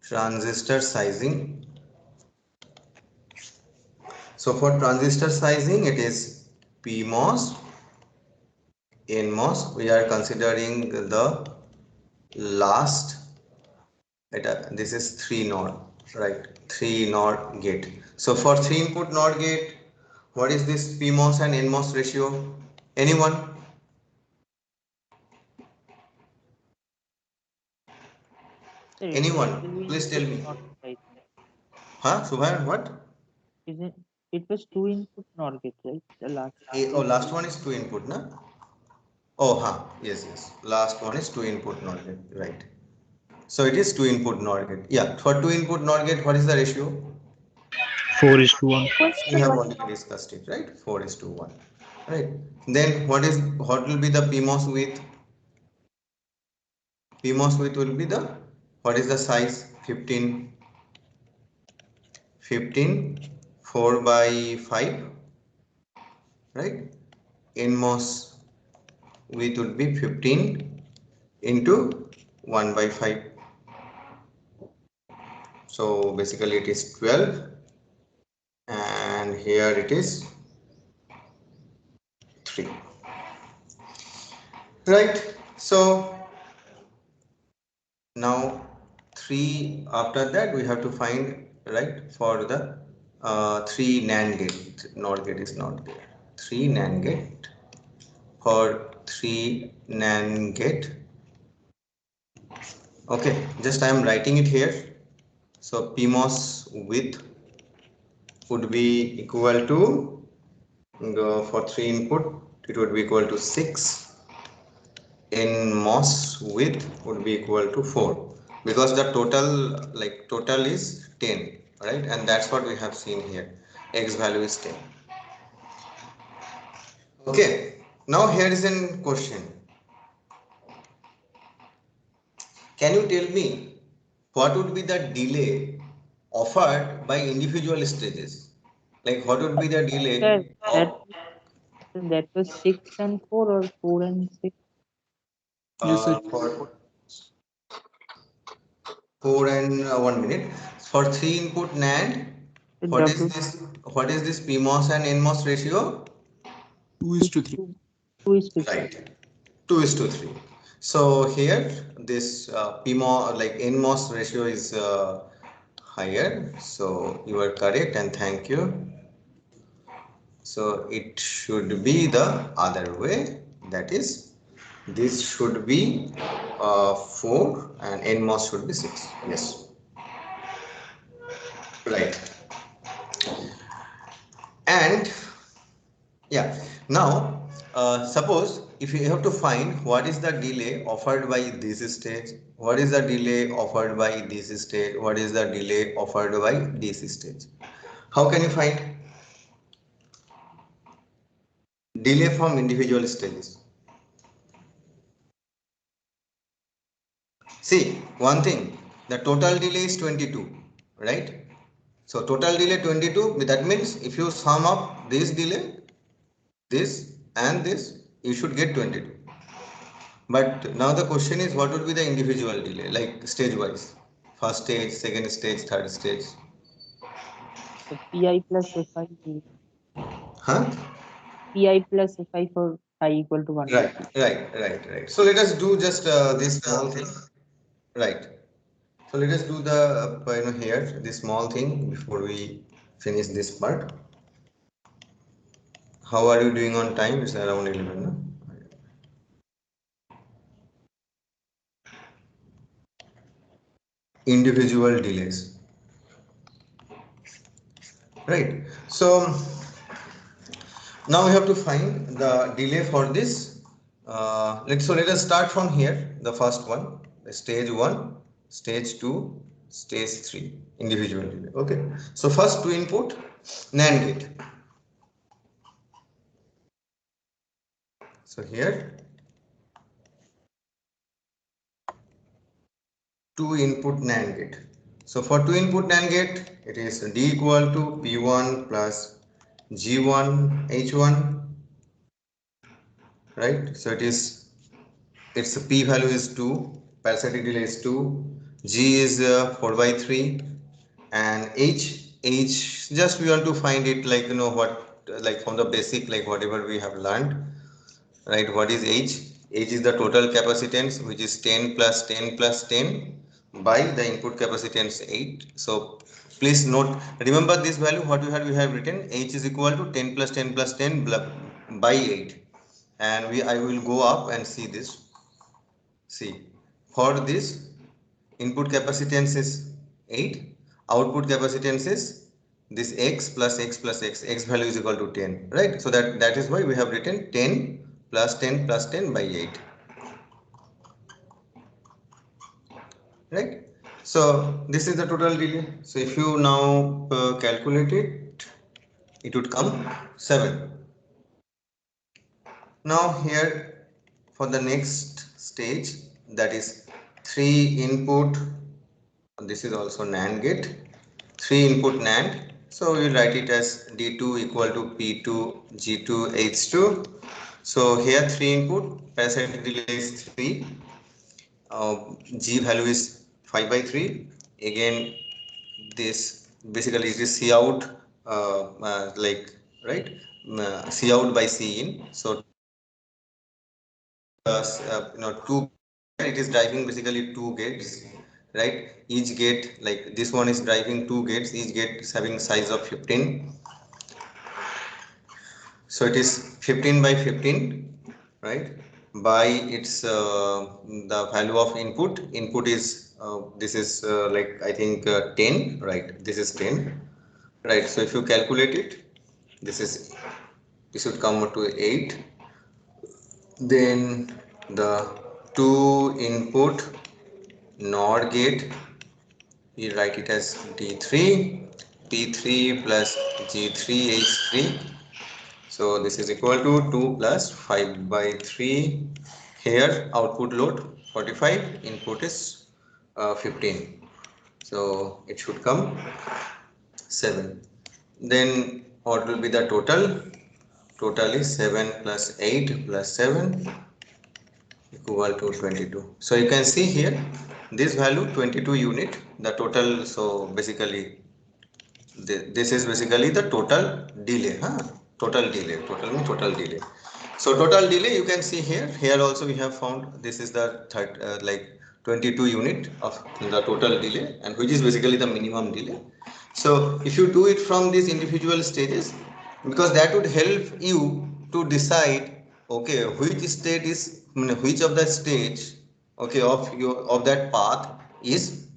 transistor sizing. So for transistor sizing, it is PMOS, NMOS. We are considering the last. This is 3 NOR, right? 3 NOR gate. So for 3 input NOR gate, what is this PMOS and NMOS ratio? Anyone? Sir, it was Anyone? 2 Please tell input me. NOR, right? Huh? Subhayan, what? Isn't it was 2 input NOR gate, right? The last Oh, last one is 2 input, na? Oh, huh. Yes, yes. Last one is 2 input NOR gate, right? So it is 2 input NOR gate. Yeah, for 2 input NOR gate, what is the ratio? 4:1. We have already discussed it, right? 4 is to 1. Right. Then what will be the PMOS width? PMOS width will be the, what is the size? 15, 15, 4 by 5, right? NMOS width would be 15 into 1 by 5. So basically it is 12, and here it is 3. Right. So now 3, after that we have to find, right, for the 3 NAND gate. NOR gate is not there. 3 NAND gate. For 3 NAND gate. Okay, just I am writing it here. So PMOS width would be equal to, for 3 input, it would be equal to 6. NMOS width would be equal to 4, because the total is 10, right? And that's what we have seen here. X value is 10. Okay, now here is a question. Can you tell me what would be the delay offered by individual stages? Like what would be the Sir, delay that of that was 6 and 4 or 4 and 6. for 4 and 1 minute for 3 input NAND? What is W this? What is this PMOS and NMOS ratio? 2:3. 2 is to 3. Right, 2 is to 3. So here this PMOS, like NMOS ratio is higher. So you are correct, and thank you. So it should be the other way. That is, this should be 4 and NMOS should be 6. Yes, right. And yeah, now suppose if you have to find what is the delay offered by this stage, what is the delay offered by this stage, what is the delay offered by this stage. How can you find delay from individual stages? See, one thing, the total delay is 22, right? So total delay 22, that means if you sum up this delay, this and this, you should get 22. But now the question is, what would be the individual delay, like stage wise? First stage, second stage, third stage. So Pi plus Fi is Huh? Pi plus Fi for I equal to 1 by Right, right, right, right. So let us do just this small thing. Right. So let us do the here this small thing before we finish this part. How are you doing on time? It's around 11. No? Individual delays, right? So now we have to find the delay for this. Let us start from here. The first one, stage 1, stage 2, stage 3, individual delay. Okay. So first two input NAND gate. So here two input NAND gate. So for two input NAND gate, it is D equal to P1 plus G1 H1, right? So its P value is 2, parasitic delay is 2, G is 4 by 3, and H just we want to find it like what like from the basic like whatever we have learned, right? What is H? H is the total capacitance, which is 10 plus 10 plus 10 by the input capacitance 8. So please note, remember this value what we have written, H is equal to 10 plus 10 plus 10 by 8, and I will go up and see this. See, for this input capacitance is 8, output capacitance is this x plus x plus x value is equal to 10, right? So that is why we have written 10 plus 10 plus 10 by 8, right? So this is the total delay. So if you now calculate it, it would come 7. Now here for the next stage, that is 3 input, this is also NAND gate, 3 input NAND. So we will write it as D2 equal to P2 G2 H2. So here 3 input, parasitic delay is 3, G value is 5 by 3. Again, this basically it is C out, like, right, C out by C in. So two, it is driving basically 2 gates, right? Each gate, like this one is driving 2 gates, each gate is having size of 15. So it is 15 by 15, right? By its the value of input is this is like I think 10, right? This is 10, right? So if you calculate it, this would come to 8. Then the 2 input NOR gate, we write it as D3, P3 plus G3 H3. So this is equal to 2 plus 5 by 3. Here output load 45, input is 15. So it should come 7. Then what will be the total? Total is 7 plus 8 plus 7 equal to 22. So you can see here this value 22 unit, the total. So basically this is basically the total delay, total delay, total delay. So total delay you can see here also we have found this is the like 22 unit of the total delay, and which is basically the minimum delay. So if you do it from these individual stages, because that would help you to decide, okay, which state is, which of the stage, okay, of that path is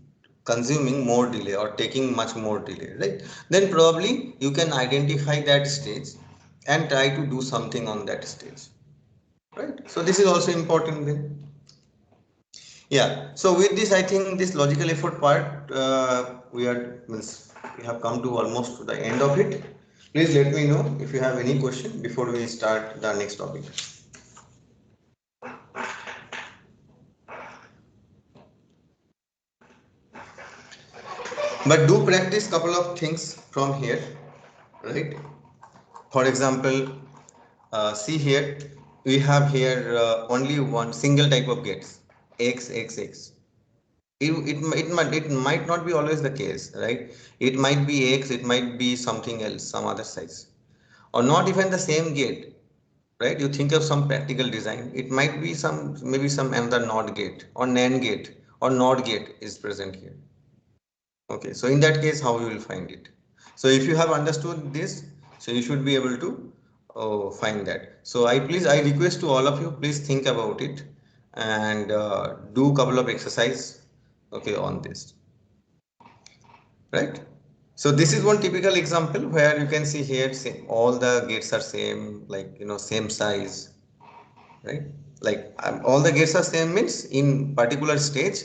consuming more delay or taking much more delay, right? Then probably you can identify that stage and try to do something on that stage, right? So this is also important then. Yeah, so with this I think this logical effort part we have come to almost to the end of it. Please let me know if you have any question before we start the next topic. But do practice couple of things from here, right? For example, see here, we have here only one single type of gates, X. It might not be always the case, right? It might be X, it might be something else, some other size, or not even the same gate, right? You think of some practical design. It might be maybe some another NOT gate or NAND gate or NOT gate is present here. Okay, so in that case, how you will find it? So if you have understood this, so you should be able to find that. So I request to all of you, please think about it and do couple of exercise, okay, on this, right? So this is one typical example where you can see here, all the gates are same, like same size, right? Like all the gates are same means in particular stage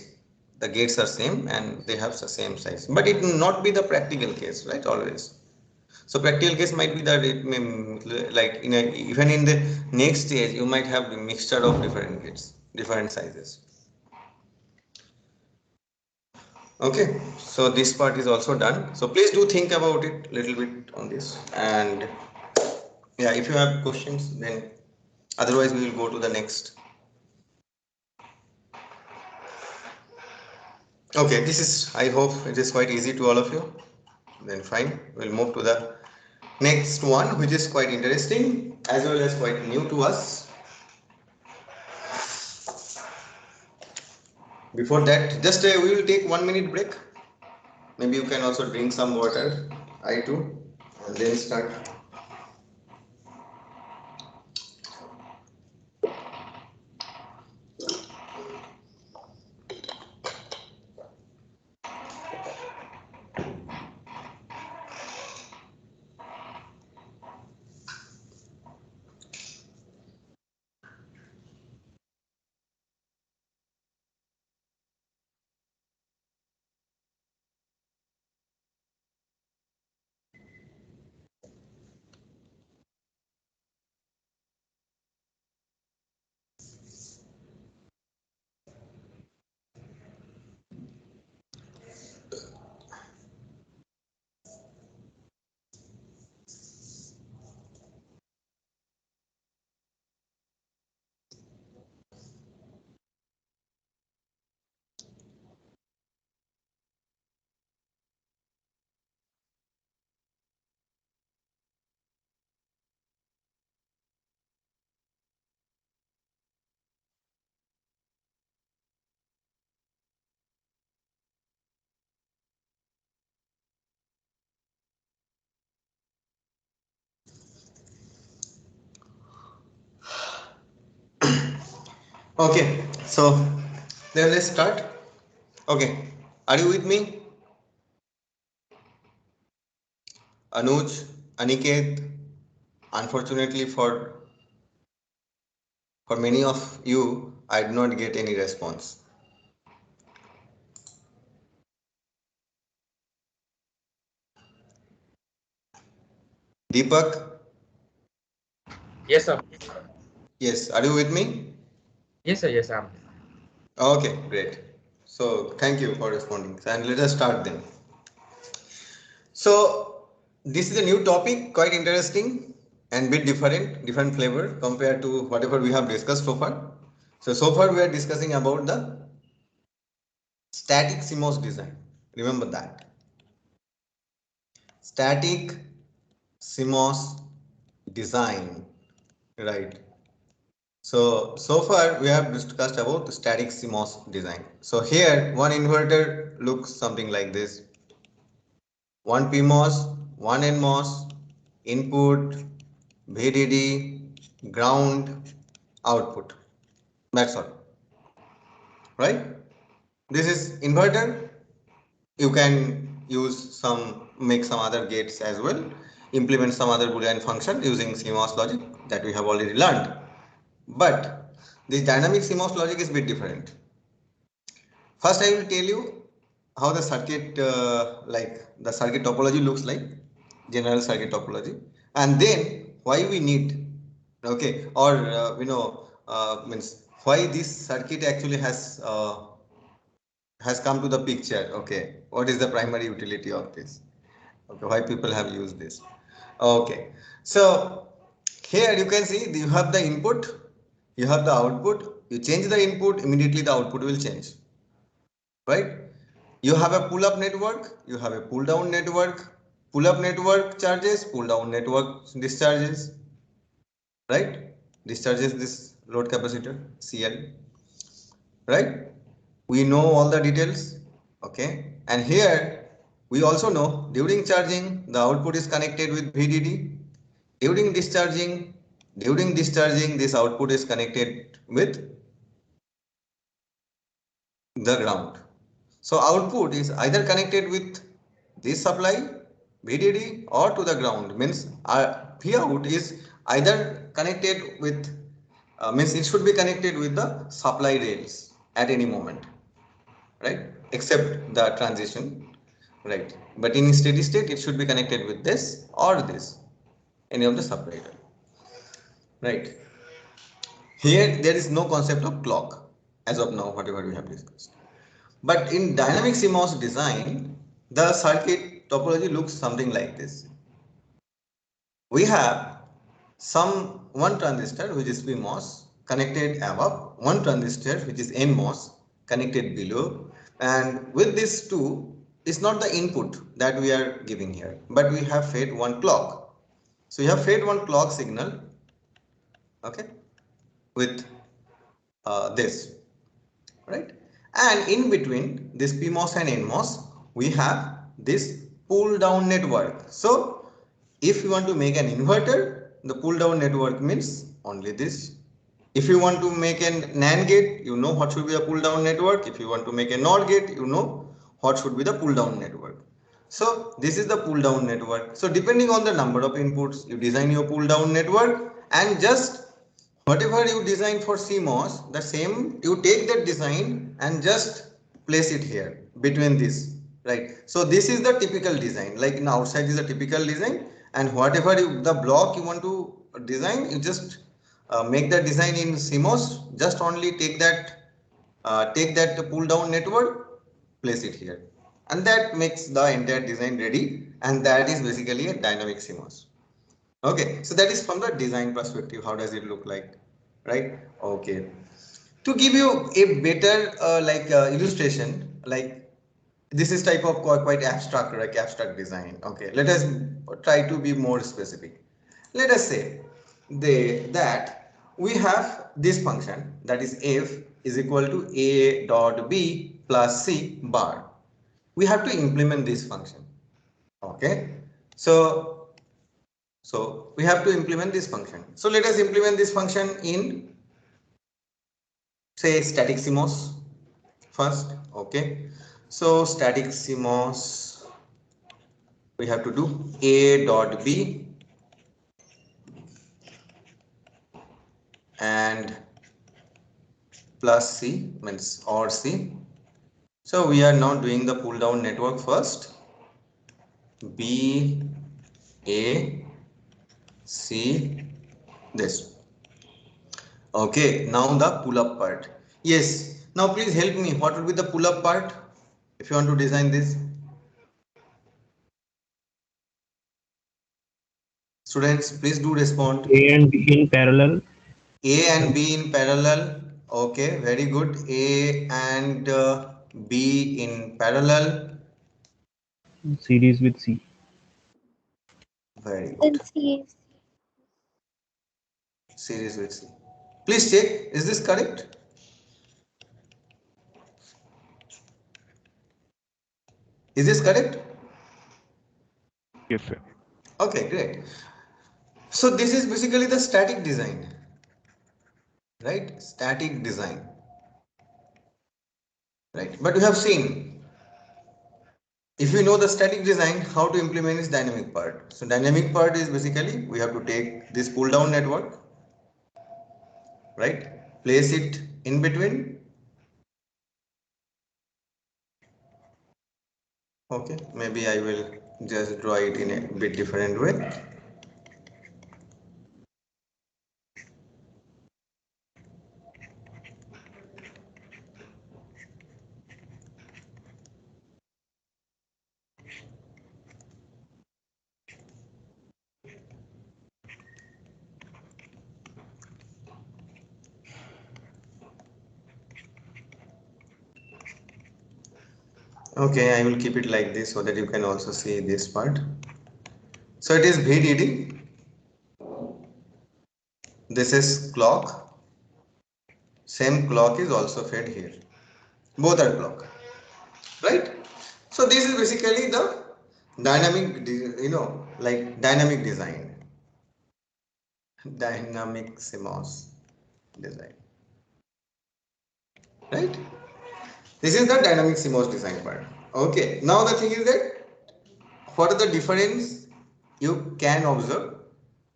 the gates are same and they have the same size, but it will not be the practical case, right? Always. So practical case might be that it may, like even in the next stage you might have a mixture of different gates, different sizes. Okay, so this part is also done. So please do think about it a little bit on this, and yeah, if you have questions, then otherwise we will go to the next. Okay, this is, I hope it is quite easy to all of you. Then fine, we'll move to the next one, which is quite interesting as well as quite new to us. Before that, just we will take 1 minute break. Maybe you can also drink some water, I too, and then start. Okay, so then let's start. Okay, are you with me? Anuj, Aniket, unfortunately for many of you, I did not get any response. Deepak, Yes, sir. yes, are you with me? Yes, sir. Yes, sir. Okay, great. So thank you for responding. And let us start then. So this is a new topic, quite interesting and bit different flavor compared to whatever we have discussed so far. So far we are discussing about the static CMOS design. Remember that. Static CMOS design, right? So far we have discussed about the static CMOS design. So here one inverter looks something like this. One PMOS, one NMOS, input, VDD, ground, output. That's all. Right? This is inverter. You can make some other gates as well, implement some other Boolean function using CMOS logic that we have already learned. But this dynamic CMOS logic is a bit different. First, I will tell you how the circuit, like the circuit topology looks like, general circuit topology, and then why we need, okay, or means why this circuit actually has come to the picture. Okay, what is the primary utility of this? Okay, why people have used this? Okay, so here you can see you have the input, you have the output. You change the input, immediately the output will change, right? You have a pull-up network, you have a pull-down network. Pull-up network charges, pull-down network discharges, right? Discharges this load capacitor, CL, right? We know all the details. Okay. And here we also know during charging, the output is connected with VDD. During discharging, this output is connected with the ground. So output is either connected with this supply VDD or to the ground, means P out is either connected with means it should be connected with the supply rails at any moment, right, except the transition, right, but in steady state it should be connected with this or this, any of the supply rail, right. Here there is no concept of clock as of now, whatever we have discussed. But in dynamic CMOS design, the circuit topology looks something like this. We have one transistor which is PMOS connected above, one transistor which is NMOS connected below, and with these two is not the input that we are giving here, but we have fed one clock. So you have fed one clock signal, okay, with this, right? And in between this PMOS and NMOS, we have this pull down network. So if you want to make an inverter, the pull down network means only this. If you want to make an NAND gate, you know what should be a pull down network. If you want to make a NOR gate, you know what should be the pull down network. So this is the pull down network. So depending on the number of inputs, you design your pull down network, and just whatever you design for CMOS, the same you take that design and just place it here between this, right? So this is the typical design, like in outside is a typical design, and whatever the block you want to design, you just make the design in CMOS, just only take that pull down network, place it here, and that makes the entire design ready, and that is basically a dynamic CMOS. Okay, so that is from the design perspective. How does it look like, right? Okay, to give you a better illustration, like this is type of quite abstract, like abstract design. Okay, let us try to be more specific. Let us say that we have this function, that is f is equal to a dot b plus c bar. We have to implement this function. Okay, so we have to implement this function. So let us implement this function in, say, static CMOS first. Okay, so static CMOS, we have to do a dot b and plus c, means or c. So we are now doing the pull down network first. B, A, C, this. Okay, now the pull up part. Yes, now please help me. What will be the pull up part if you want to design this? Students, please do respond. A and B in parallel. A and B in parallel. Okay, very good. A and B in parallel. Series with C. Very good. Series with C. Please check. Is this correct? Is this correct? Yes, sir. Okay, great. So this is basically the static design, right? Static design, right? But we have seen, if you know the static design, how to implement this dynamic part. So dynamic part is basically we have to take this pull down network, right? Place it in between. Okay, maybe I will just draw it in a bit different way. Okay, I will keep it like this so that you can also see this part. So it is VDD. This is clock. Same clock is also fed here. both are clock, right? So this is basically the dynamic, like dynamic design, dynamic CMOS design, right? This is the dynamic CMOS design part. Okay, now the thing is that what are the difference you can observe,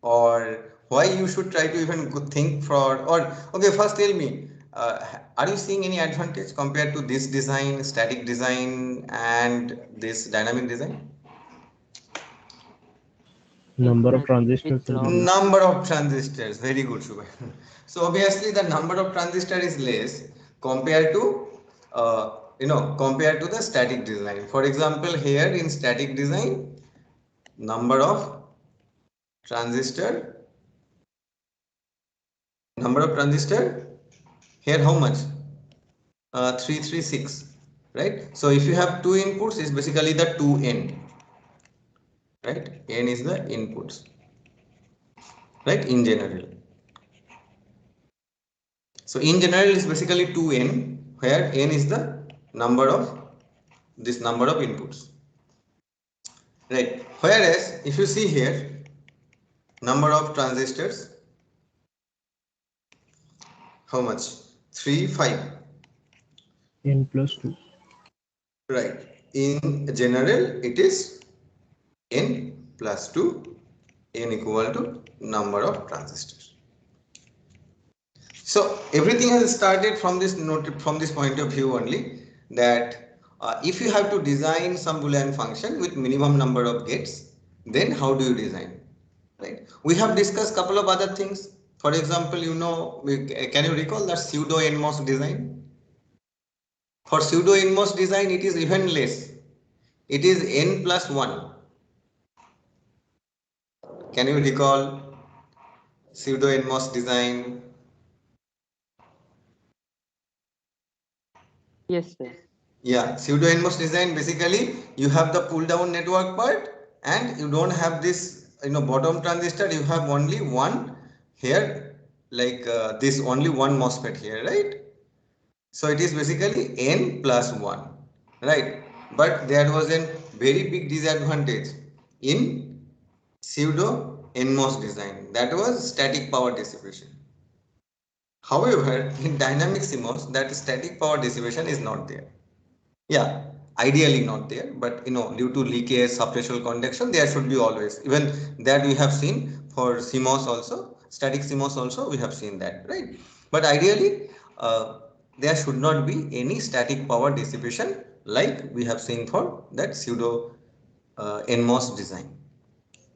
or why you should try to even think for, or okay, first tell me, are you seeing any advantage compared to this design, static design, and this dynamic design? Number of Which transistors is law? less. Number of transistors, very good, Shubha. So obviously the number of transistor is less compared to compared to the static design. For example, here in static design, number of transistor, here how much? 336, right? So if you have two inputs, it's basically the 2n, right? N is the inputs, right? In general. So in general is basically 2n, where n is the number of number of inputs, right? Whereas if you see here, number of transistors, how much? 3 5, N plus 2. right? In general it is n plus 2, n equal to number of transistors. So everything has started from this from this point of view only, that if you have to design some Boolean function with minimum number of gates, then how do you design, right? We have discussed couple of other things. For example, can you recall that pseudo NMOS design? For pseudo NMOS design, it is even less. It is n plus 1. Can you recall pseudo NMOS design? Yes, sir. Yeah, pseudo NMOS design, basically you have the pull down network part and you don't have this bottom transistor, you have only one here, like this only one MOSFET here, right? So it is basically n plus 1, right? But there was a very big disadvantage in pseudo NMOS design, that was static power dissipation. However, in dynamic CMOS, that static power dissipation is not there. Yeah, ideally not there, but due to leakage, subthreshold conduction, there should be always. Even that we have seen for CMOS also, static CMOS also, we have seen that, right? But ideally, there should not be any static power dissipation like we have seen for that pseudo NMOS design.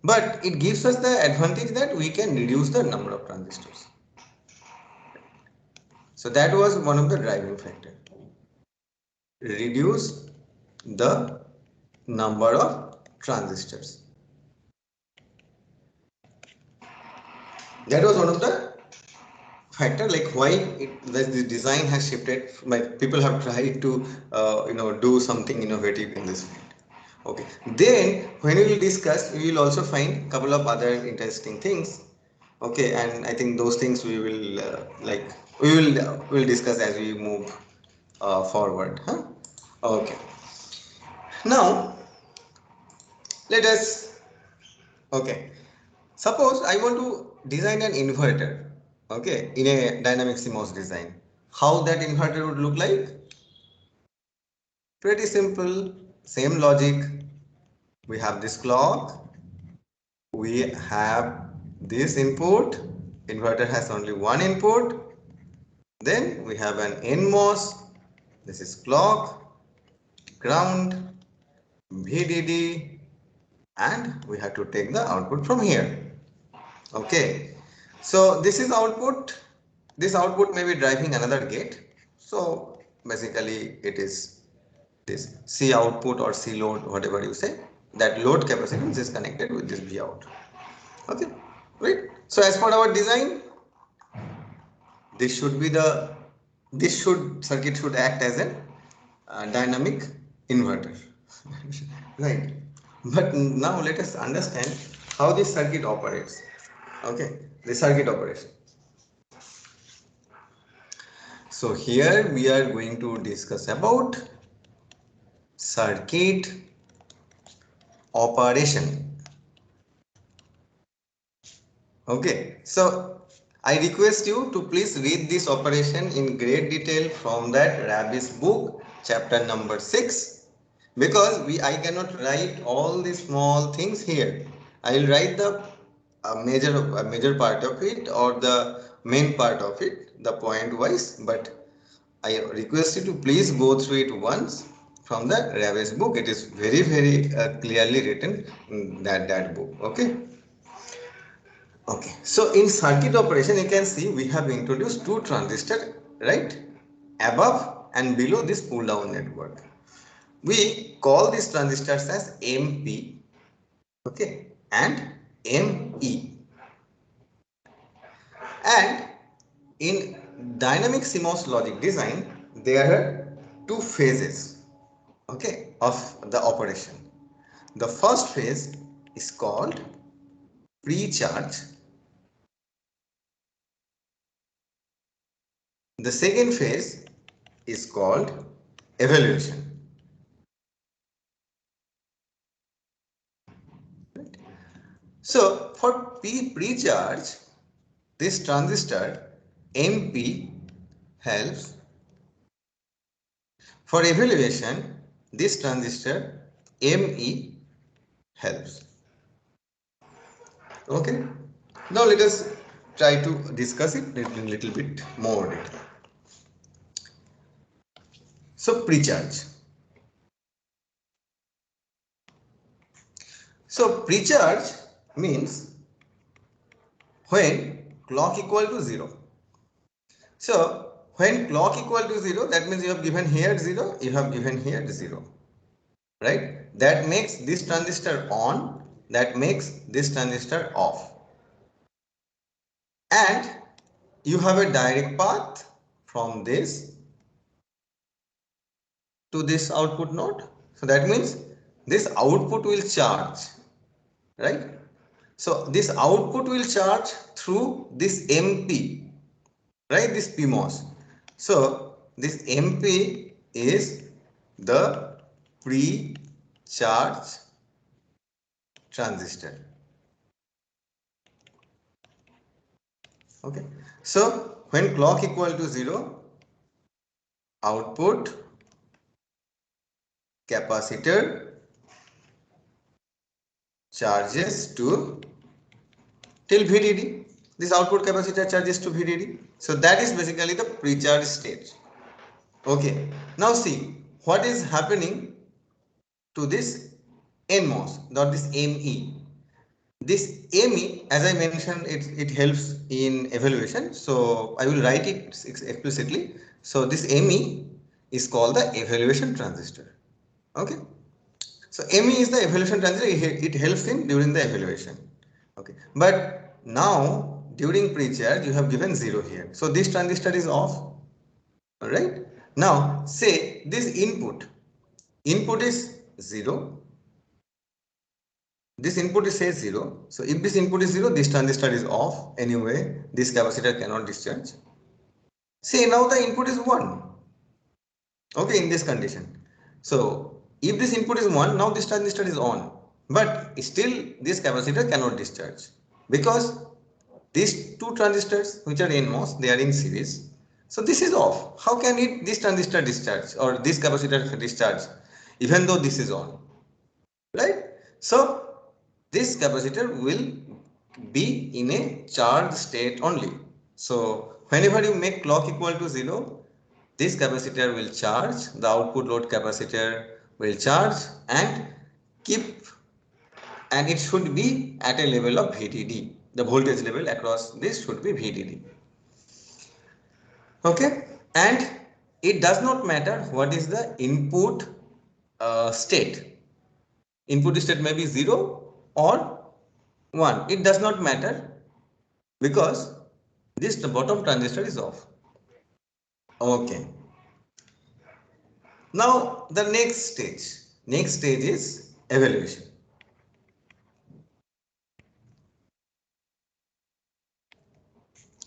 But it gives us the advantage that we can reduce the number of transistors. So that was one of the driving factor. Reduce the number of transistors. That was one of the factor, like why the design has shifted. Like people have tried to do something innovative in this field. Okay, then when we will discuss, we will also find a couple of other interesting things. Okay, and I think those things we will we'll discuss as we move forward. Huh? Okay. Now let us. Okay. Suppose I want to design an inverter, okay, in a dynamic CMOS design. How that inverter would look like? Pretty simple, same logic. We have this clock, we have this input, inverter has only one input, then we have an NMOS, this is clock, ground, VDD, and we have to take the output from here. Okay, so this is output. This output may be driving another gate. So basically it is this C output or C load, whatever you say, that load capacitance is connected with this V out. Okay, right? So as per our design, this should be the circuit should act as a dynamic inverter. Right? But now let us understand how this circuit operates. Okay, the circuit operation. So here we are going to discuss about circuit operation. Okay, so I request you to please read this operation in great detail from that Rabbis book, chapter number 6, because I cannot write all the small things here. I will write the major part of it or the main part of it, the point wise, but I request you to please go through it once from the Rabbis book. It is very clearly written in that book. Okay. Okay, so in circuit operation, you can see we have introduced two transistors, right? Above and below this pull down network. We call these transistors as MP, okay, and ME. And in dynamic CMOS logic design, there are two phases, okay, of the operation. The first phase is called pre-charge. The second phase is called evaluation. So for pre-charge, this transistor MP helps. For evaluation, this transistor ME helps. Okay. Now let us try to discuss it in a little bit more detail. So pre-charge. So pre-charge means when clock equal to 0. So when clock equal to 0, that means you have given here 0, you have given here 0. Right? That makes this transistor on, that makes this transistor off. And you have a direct path from this to this output node. So that means this output will charge, right? So this output will charge through this MP, right? This PMOS. So this MP is the pre-charge transistor. Okay. So when clock equal to 0, output capacitor charges to till VDD. This output capacitor charges to VDD. So that is basically the pre-charge stage. Okay. Now see what is happening to this NMOS, not this ME. This ME, as I mentioned, it helps in evaluation. So I will write it explicitly. So this ME is called the evaluation transistor. Okay. So ME is the evaluation transistor. It helps in during the evaluation. Okay. But now during pre-charge you have given 0 here. So this transistor is off. Alright. Now say this input is 0. This input is says 0. So if this input is 0, this transistor is off. Anyway, this capacitor cannot discharge. Say now the input is 1. Okay, in this condition. So if this input is 1, now this transistor is on. But still this capacitor cannot discharge. Because these two transistors which are NMOS, they are in series. So this is off. How can this transistor discharge or this capacitor discharge even though this is on? Right? So this capacitor will be in a charged state only. So whenever you make clock equal to 0, this capacitor will charge, the output load capacitor will charge and keep, and it should be at a level of VDD. The voltage level across this should be VDD. Okay, and it does not matter what is the input state. Input state may be 0 or 1. It does not matter because this the bottom transistor is off. Okay. Now the next stage is evaluation.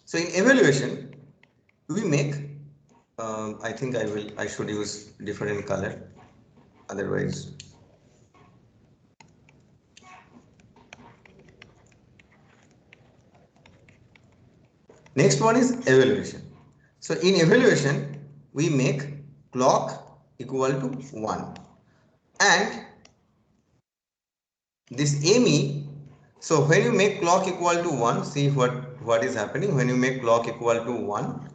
So in evaluation we make I think I should use different color, otherwise. Next one is evaluation. So in evaluation, we make clock equal to 1 and this ME. So when you make clock equal to 1, see what is happening when you make clock equal to 1.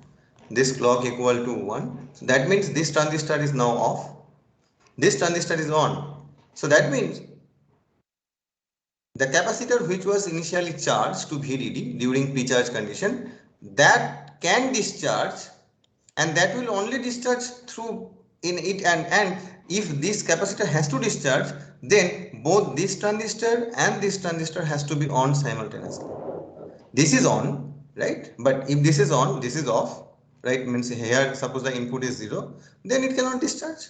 This clock equal to 1. So that means this transistor is now off. This transistor is on. So that means the capacitor which was initially charged to VDD during pre-charge condition, that can discharge, and that will only discharge through in it, and if this capacitor has to discharge, then both this transistor and this transistor has to be on simultaneously. This is on, right? But if this is on, this is off, right? Means here suppose the input is 0, then it cannot discharge.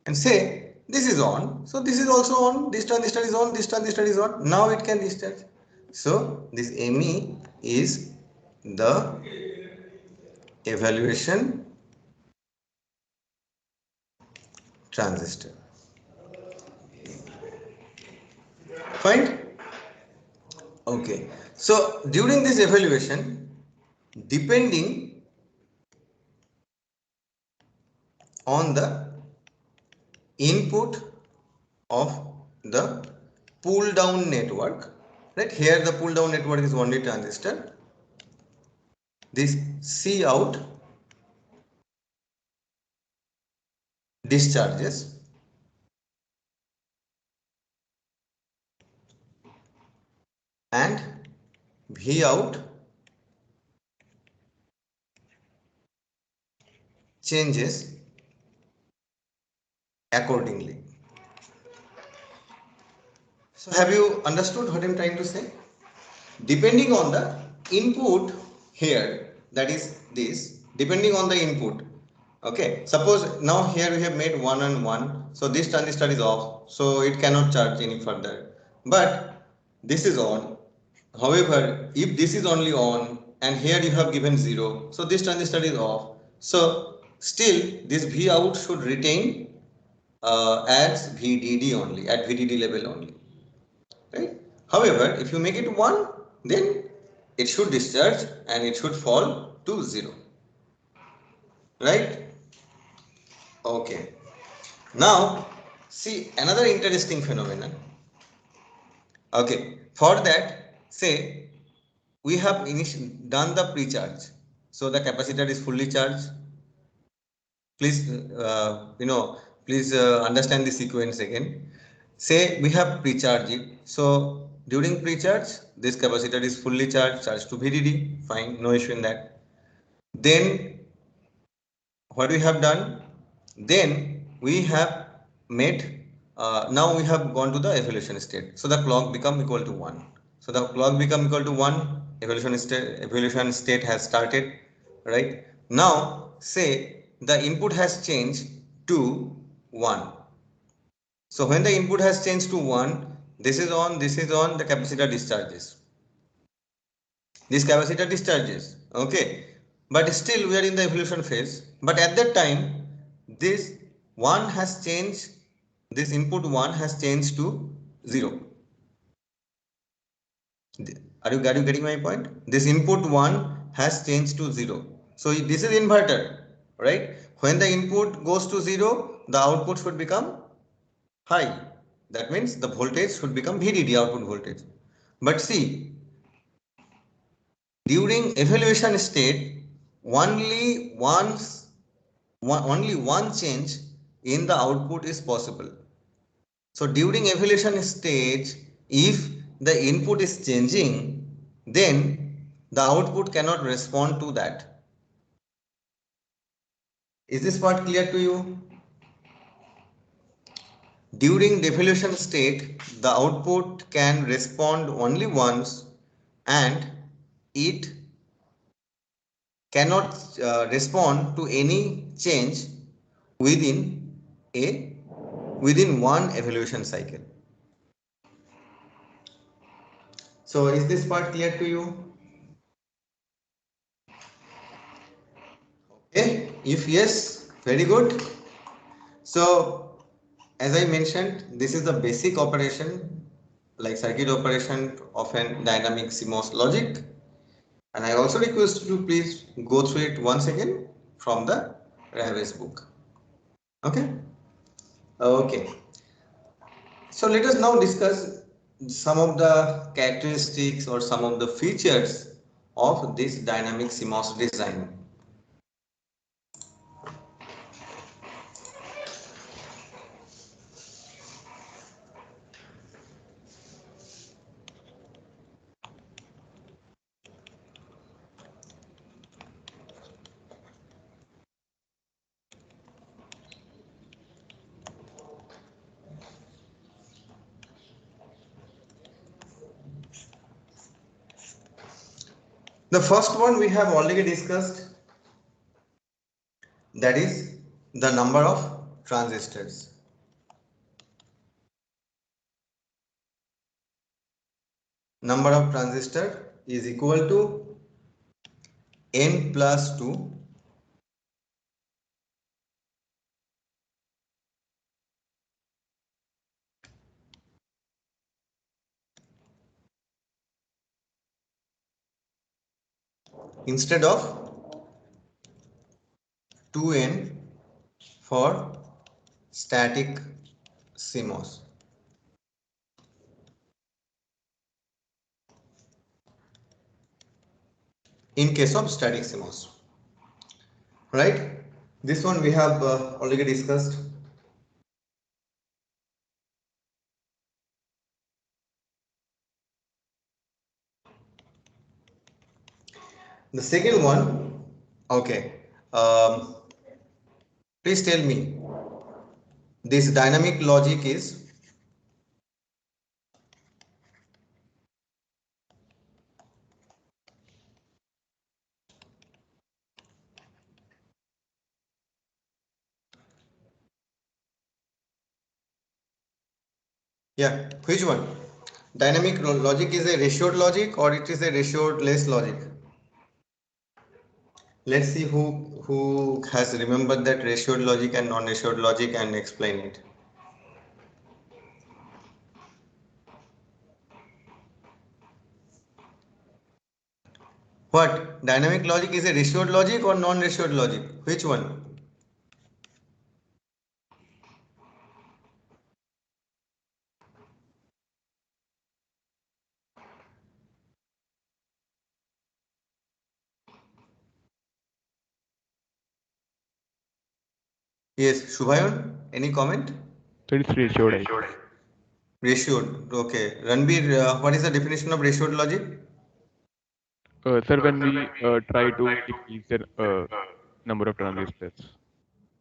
And say this is on, so this is also on, this transistor is on, this transistor is on, now it can discharge. So this ME is the evaluation transistor. Fine. Okay, so during this evaluation, depending on the input of the pull down network, right? Here the pull down network is only transistor. This C out discharges and V out changes accordingly. So have you understood what I am trying to say? Depending on the input here, that is this, depending on the input. Okay, suppose now here we have made 1 and 1, so this transistor is off, so it cannot charge any further. But this is on. However, if this is only on and here you have given 0, so this transistor is off. So still this V out should retain as VDD only, at VDD level only, right? However, if you make it 1, then it should discharge and it should fall to 0, right? Okay. Now, see another interesting phenomenon. Okay, for that, say we have done the pre-charge, so the capacitor is fully charged. Please, please understand the sequence again. Say we have pre-charged it, so during pre-charge, this capacitor is fully charged to VDD. Fine, no issue in that. Then what we have done? Then we have made, now we have gone to the evolution state. So the clock become equal to 1. So the clock become equal to 1, evolution state has started, right? Now say the input has changed to 1. So when the input has changed to 1, this is on, the capacitor discharges. This capacitor discharges, okay, but still we are in the evolution phase. But at that time, this 1 has changed, this input 1 has changed to 0. Are you getting my point? This input 1 has changed to 0. So this is inverter, right? When the input goes to 0, the output should become high. That means the voltage should become VDD, output voltage. But see, during evaluation state, only only one change in the output is possible. So during evaluation stage, if the input is changing, then the output cannot respond to that. Is this part clear to you? During devolution state, the output can respond only once and it cannot respond to any change within a within one evaluation cycle. So is this part clear to you? Okay. If yes, very good. So as I mentioned, this is the basic operation like circuit operation of a dynamic CMOS logic, and I also request you to please go through it once again from the Rave's book. Okay. Okay. So let us now discuss some of the characteristics or some of the features of this dynamic CMOS design. The first one we have already discussed, that is the number of transistors. Number of transistor is equal to n plus 2 instead of 2n for static CMOS. In case of static CMOS, right? This one we have already discussed. The second one, okay. Please tell me, this dynamic logic is yeah, which one? Dynamic logic is a ratioed logic or it is a ratioed less logic? Let's see who has remembered that ratioed logic and non-ratioed logic and explain it. What? Dynamic logic is a ratioed logic or non-ratioed logic? Which one? Yes, Shubhayan, any comment? So it's ratioed, I think. Ratioed, okay. Ranbir, what is the definition of ratioed logic? Sir, when we try to decrease the number of transistors,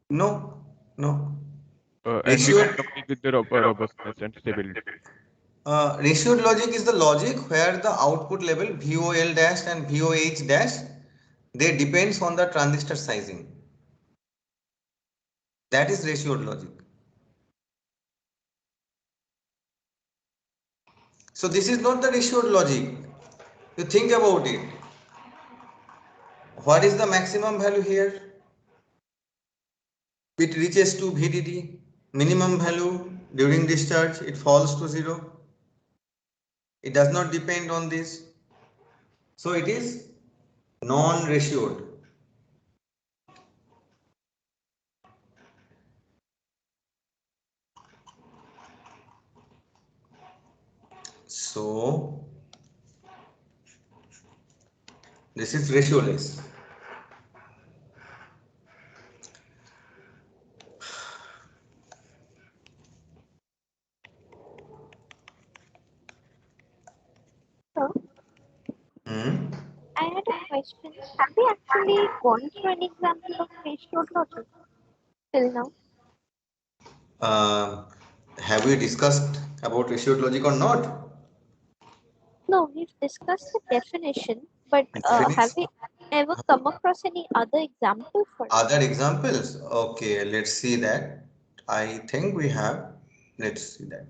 No, no. and we can Ratioed, complete with the robustness and stability. ratioed logic is the logic where the output level VOL dash and VOH dash, they depends on the transistor sizing. That is ratioed logic. So this is not the ratioed logic. You think about it. What is the maximum value here? It reaches to VDD. Minimum value during discharge, it falls to 0. It does not depend on this. So it is non-ratioed. So this is ratioless. So, Hmm. I had a question. Have we actually gone through an example of ratio logic till now? Have we discussed about ratioed logic or not? No, we've discussed the definition, but have Definition. we ever come across any other example for it? Other examples? Okay, let's see that. I think we have. Let's see that.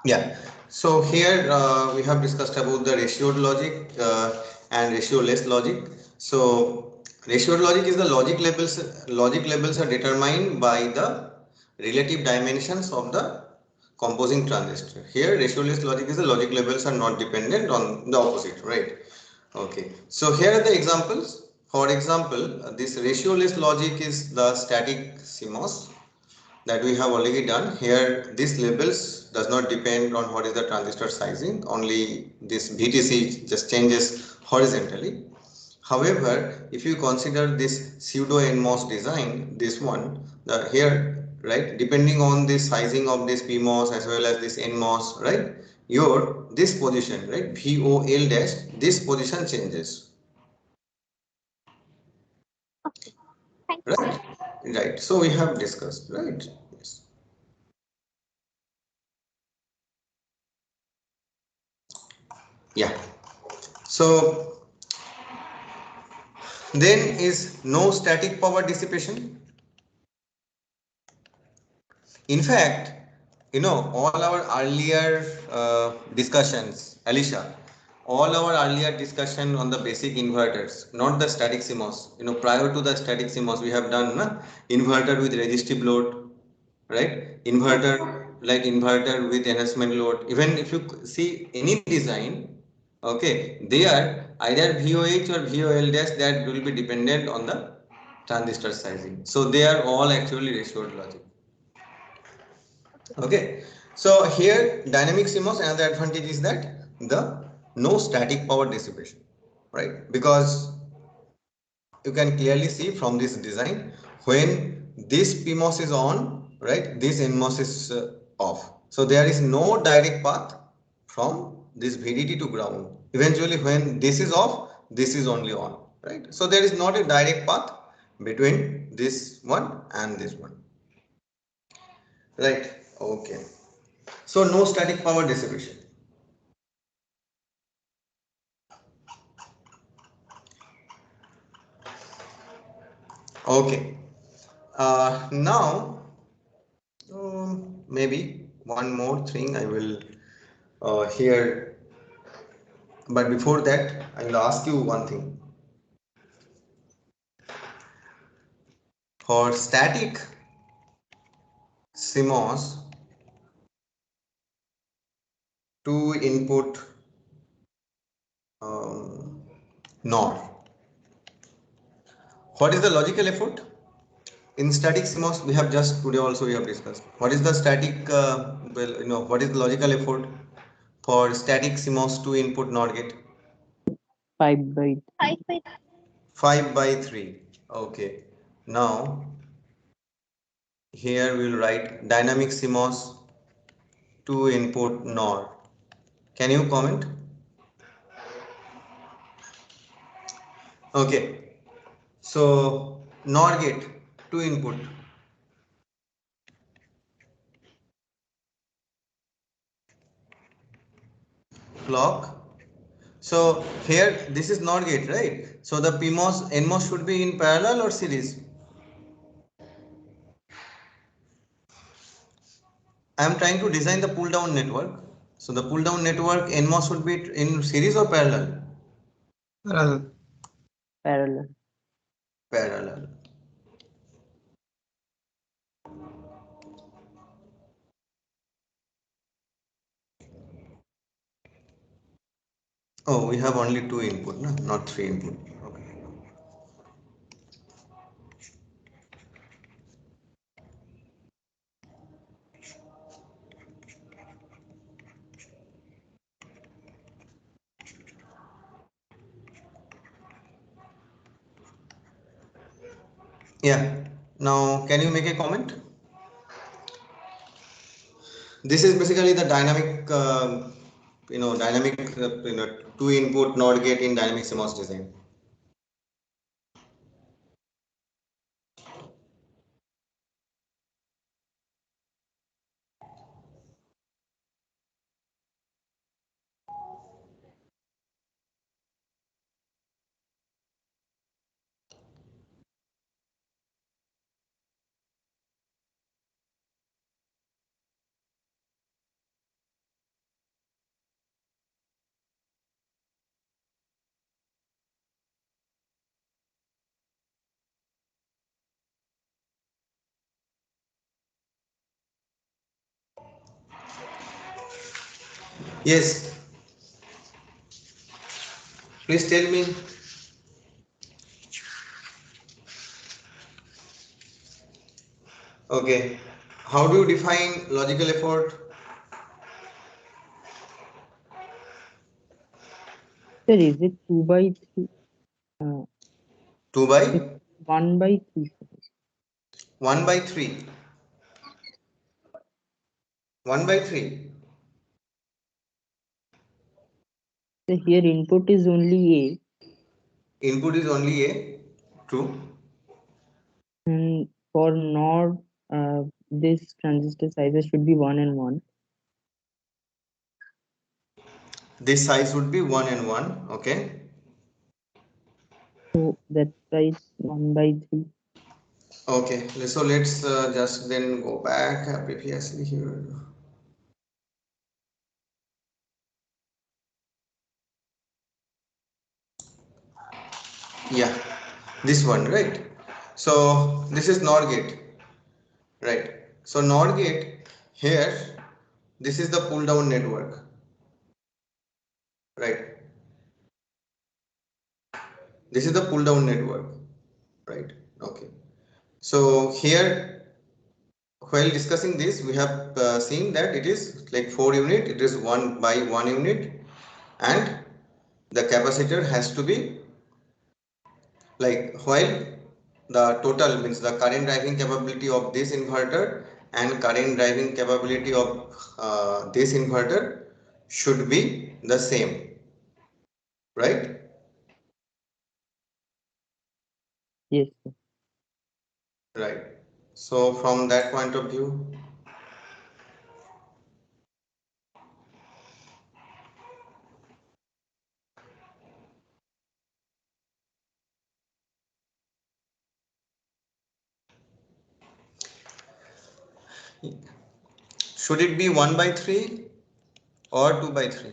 Yeah, so here we have discussed about the ratioed logic and ratioless logic. So ratioed logic is the logic labels. Logic labels are determined by the relative dimensions of the composing transistor. Here ratioless logic is the logic labels are not dependent on the opposite, right? Okay, so here are the examples. For example, this ratioless logic is the static CMOS that we have already done. Here these labels does not depend on what is the transistor sizing, only this VTC just changes horizontally. However, if you consider this pseudo NMOS design, this one, the here, right, depending on the sizing of this PMOS as well as this NMOS, right, your this position, right, VOL dash, this position changes, Okay. Thank you, sir. right, right. So we have discussed, right, yes. Yeah. So then is no static power dissipation. In fact, you know, all our earlier discussions, Alicia, all our earlier discussion on the basic inverters, not the static CMOS. You know, prior to the static CMOS, we have done inverter with resistive load, right? Inverter like inverter with enhancement load. Even if you see any design, okay, they are either VOH or VOL dash that will be dependent on the transistor sizing. So they are all actually ratioed logic. Okay, so here dynamic CMOS, another advantage is that the no static power dissipation, right? Because you can clearly see from this design when this PMOS is on, right? This NMOS is off. So there is no direct path from this VDD to ground. Eventually, when this is off, this is only on, right? So there is not a direct path between this one and this one, right? Okay. So no static power dissipation. Okay. Now maybe one more thing I will here, but before that I will ask you one thing. For static CMOS, two input NOR. What is the logical effort? In static CMOS, we have just today also we have discussed. What is the static, what is the logical effort for static CMOS two input NOR gate? 5/3. 5 by 5 by 3. Okay. Now here we will write dynamic CMOS two input NOR. Can you comment? Okay. So NOR gate two input clock. So here this is NOR gate, right? So the PMOS NMOS should be in parallel or series? I am trying to design the pull down network. So the pull down network NMOS should be in series or parallel? Parallel. Parallel. Oh, we have only two input, no? Not three input. Okay. Yeah. Now, can you make a comment? This is basically the dynamic, two input NOR gate in dynamic CMOS design. Yes, please tell me. Okay, how do you define logical effort? Sir, is it 2 by 3? 2 by It's 1 by 3. 1 by 3. 1 by 3. So here input is only Input is only a. True. A, and for NOR, this transistor sizes should be 1 and 1. This size would be 1 and 1. Okay. So that's why it's 1 by 3. Okay. So let's just then go back previously here. Yeah, this one, right? So this is NOR gate, right? So NOR gate here, this is the pull down network, right? This is the pull down network, right? Okay. So here, while discussing this, we have seen that it is like 4 unit, it is 1 by 1 unit, and the capacitor has to be like, while the total means the current driving capability of this inverter and current driving capability of this inverter should be the same, right? Yes, sir. Right. So from that point of view, should it be 1 by 3 or 2 by 3?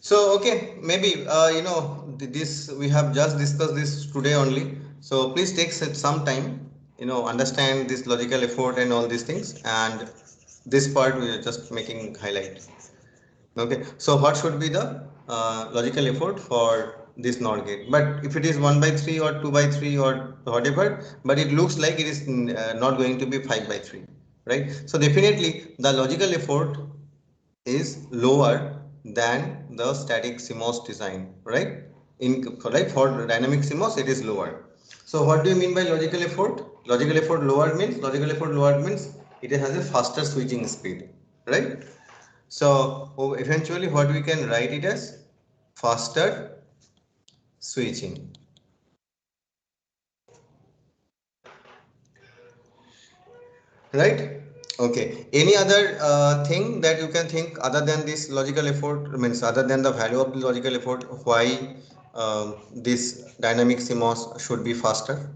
So okay, maybe this we have just discussed this today only. So please take some time, understand this logical effort and all these things, and this part we are just making highlight. Okay, so what should be the logical effort for this NOR gate? But if it is 1 by 3 or 2 by 3 or whatever, but it looks like it is not going to be 5 by 3, right? So definitely the logical effort is lower than the static CMOS design, right? Right, for dynamic CMOS it is lower. So what do you mean by logical effort? Logical effort lower means it has a faster switching speed, right? So eventually what we can write it as faster switching, right? Okay. Any other thing that you can think other than this logical effort, means other than the value of the logical effort, why this dynamic CMOS should be faster?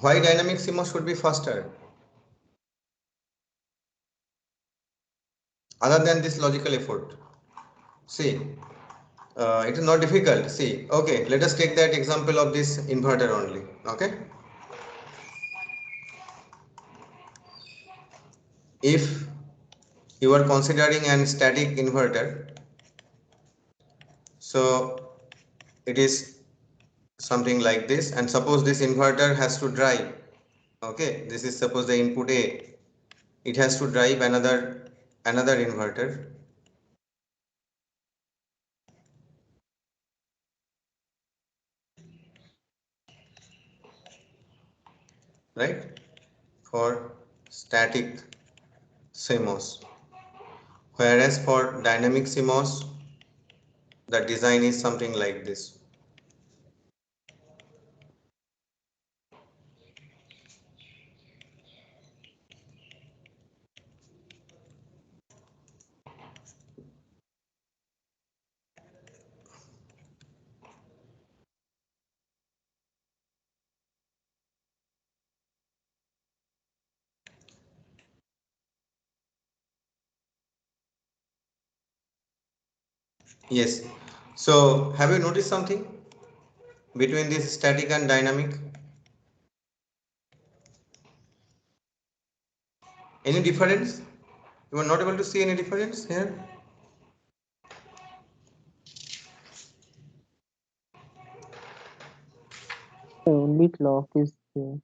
Why dynamic CMOS should be faster? Other than this logical effort. See, it is not difficult. See, okay, let us take that example of this inverter only. Okay. If you are considering an static inverter, so it is something like this, and suppose this inverter has to drive, okay, this is suppose the input A, it has to drive another inverter, right, for static CMOS, whereas for dynamic CMOS the design is something like this. Yes. So have you noticed something between this static and dynamic? Any difference? You are not able to see any difference here? The only clock is there.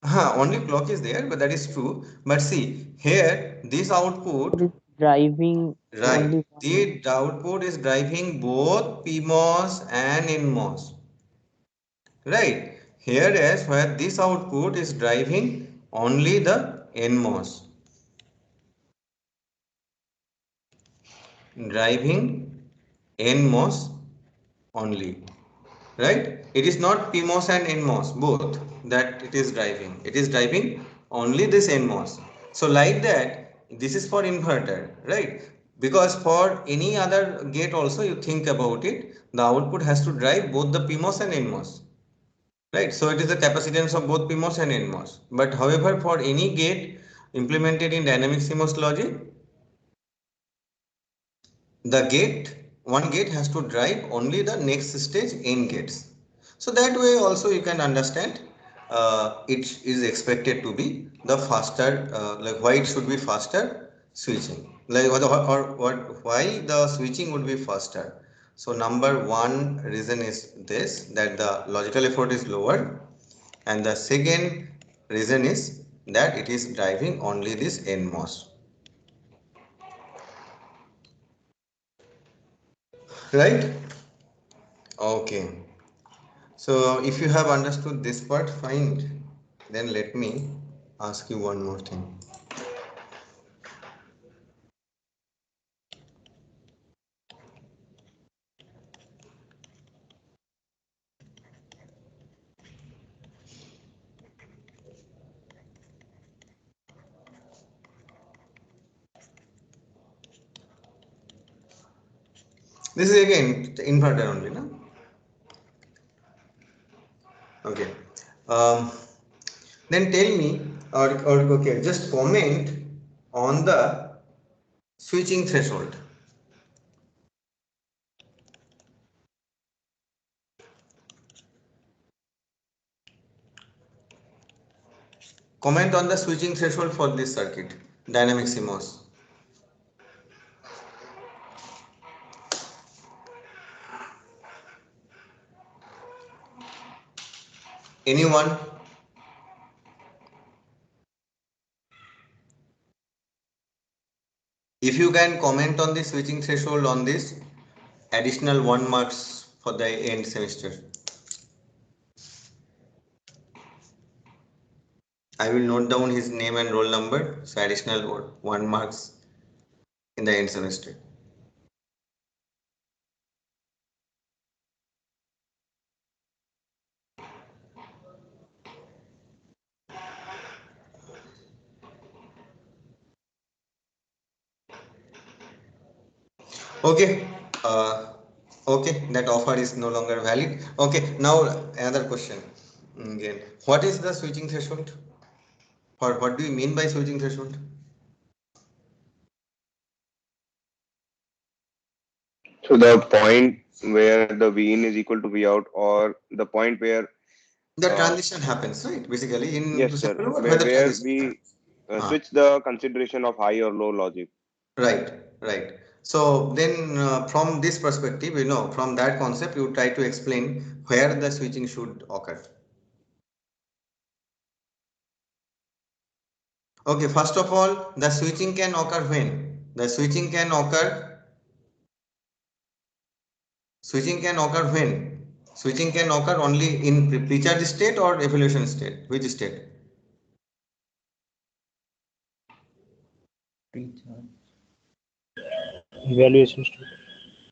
Only clock is there, but that is true. But see, here this output, It is driving right, only one. the output is driving both PMOS and NMOS. Right. Here is where this output is driving only the NMOS. Driving NMOS only. Right? It is not PMOS and NMOS both that it is driving. It is driving only this NMOS. So like that, this is for inverter, right? Because for any other gate also you think about it, the output has to drive both the PMOS and NMOS. Right, so it is the capacitance of both PMOS and NMOS. But however, for any gate implemented in dynamic CMOS logic, the gate, one gate has to drive only the next stage N gates. So that way also you can understand it is expected to be the faster, like why it should be faster switching. Like what why the switching would be faster. So number one reason is this, that the logical effort is lower, and the second reason is that it is driving only this NMOS, right? Okay, so if you have understood this part, fine. Then let me ask you one more thing. This is again inverter only, no? Okay. Um, then tell me, or okay, just comment on the switching threshold. Comment on the switching threshold for this circuit, dynamic CMOS. Anyone? If you can comment on the switching threshold on this, additional 1 marks for the end semester. I will note down his name and roll number, so additional 1 marks in the end semester. Okay, okay, that offer is no longer valid. Okay, now another question. Again, what is the switching threshold? Or what do you mean by switching threshold? So the point where the V in is equal to V out, or the point where The transition happens, right? Basically, in yes, to sir, simple word, where the where transition we happens. switch the consideration of high or low logic. Right, right. So then from this perspective, from that concept, you try to explain where the switching should occur. Okay, first of all, the switching can occur when? The switching can occur when? Switching can occur only in pre-charge state or evolution state. Which state? Evaluation state.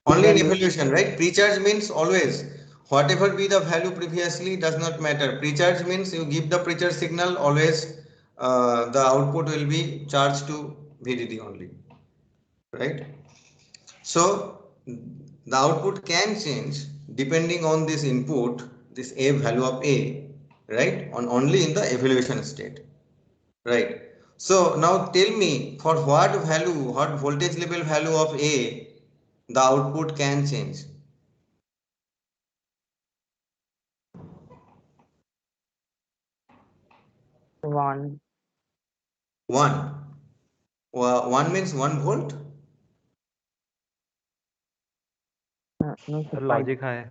Only in Evaluation. evolution, right? Pre-charge means always whatever be the value previously does not matter. Pre-charge means you give the pre-charge signal, always the output will be charged to VDD only, right? So the output can change depending on this input, this A value of A, right? On only in the evaluation state, right? So now tell me, for what value, what voltage level value of A the output can change. One. 1. 1 means 1 volt. No, sir, 5. Logic high.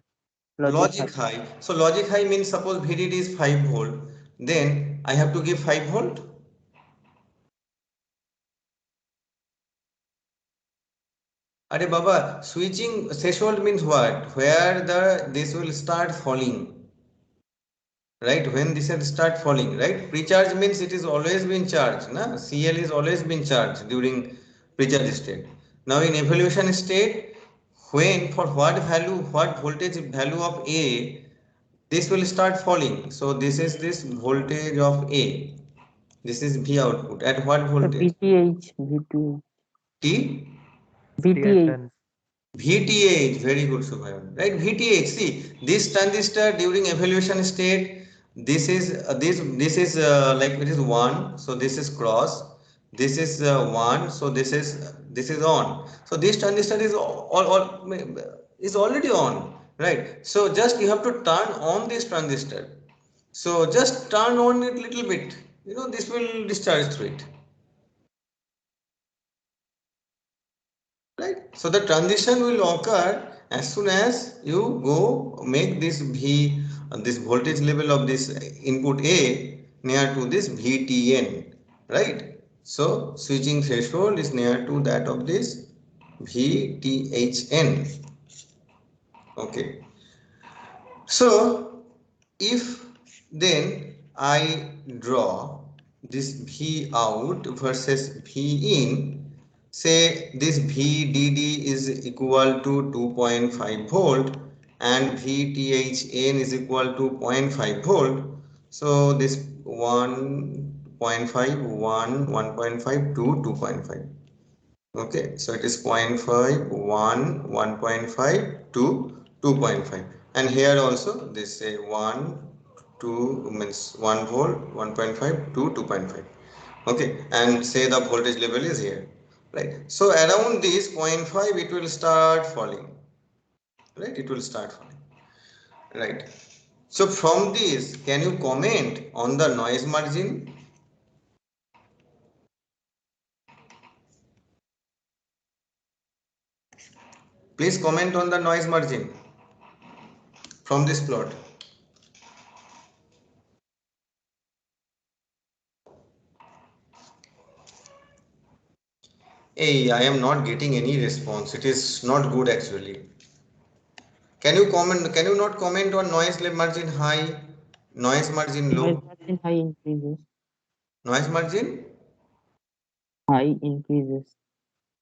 Logic high. So logic high means suppose VDD is 5 volt. Then I have to give 5 volt. Are Baba, switching threshold means what? Where this will start falling. Right, when this will start falling, right? Precharge means it is always been charged, na? CL is always been charged during precharge state. Now in evolution state, when for what value, what voltage value of A, this will start falling. So this is this voltage of A. This is V output. At what voltage? VTH. VTH. T? VTH. THN. VTH, very good, Subhayan. Right, VTH. See, this transistor during evolution state, this is like it is 1, so this is cross. This is 1, so this is on. So this transistor is all is already on, right? So just you have to turn on this transistor. So just turn on it little bit. This will discharge through it. Right, so the transition will occur as soon as you go make this this voltage level of this input A near to this VTN, right? So switching threshold is near to that of this VTHN. Okay, so if then I draw this V out versus V in, say this VDD is equal to 2.5 volt and VTHN is equal to 0.5 volt. So this 1.5, 1.5 to 2.5. Okay, so it is 0.5, 1, 1.5 to 2.5, and here also this say 1, 2 means 1 volt, 1.5 to 2.5. Okay, and say the voltage level is here, right? So around this 0.5 it will start falling, right? It will start falling, right? So from this, can you comment on the noise margin? Please comment on the noise margin from this plot. Hey, I am not getting any response. It is not good actually. Can you comment? Can you not comment on noise margin high, noise margin Noise low? margin high increases. Noise margin? High increases.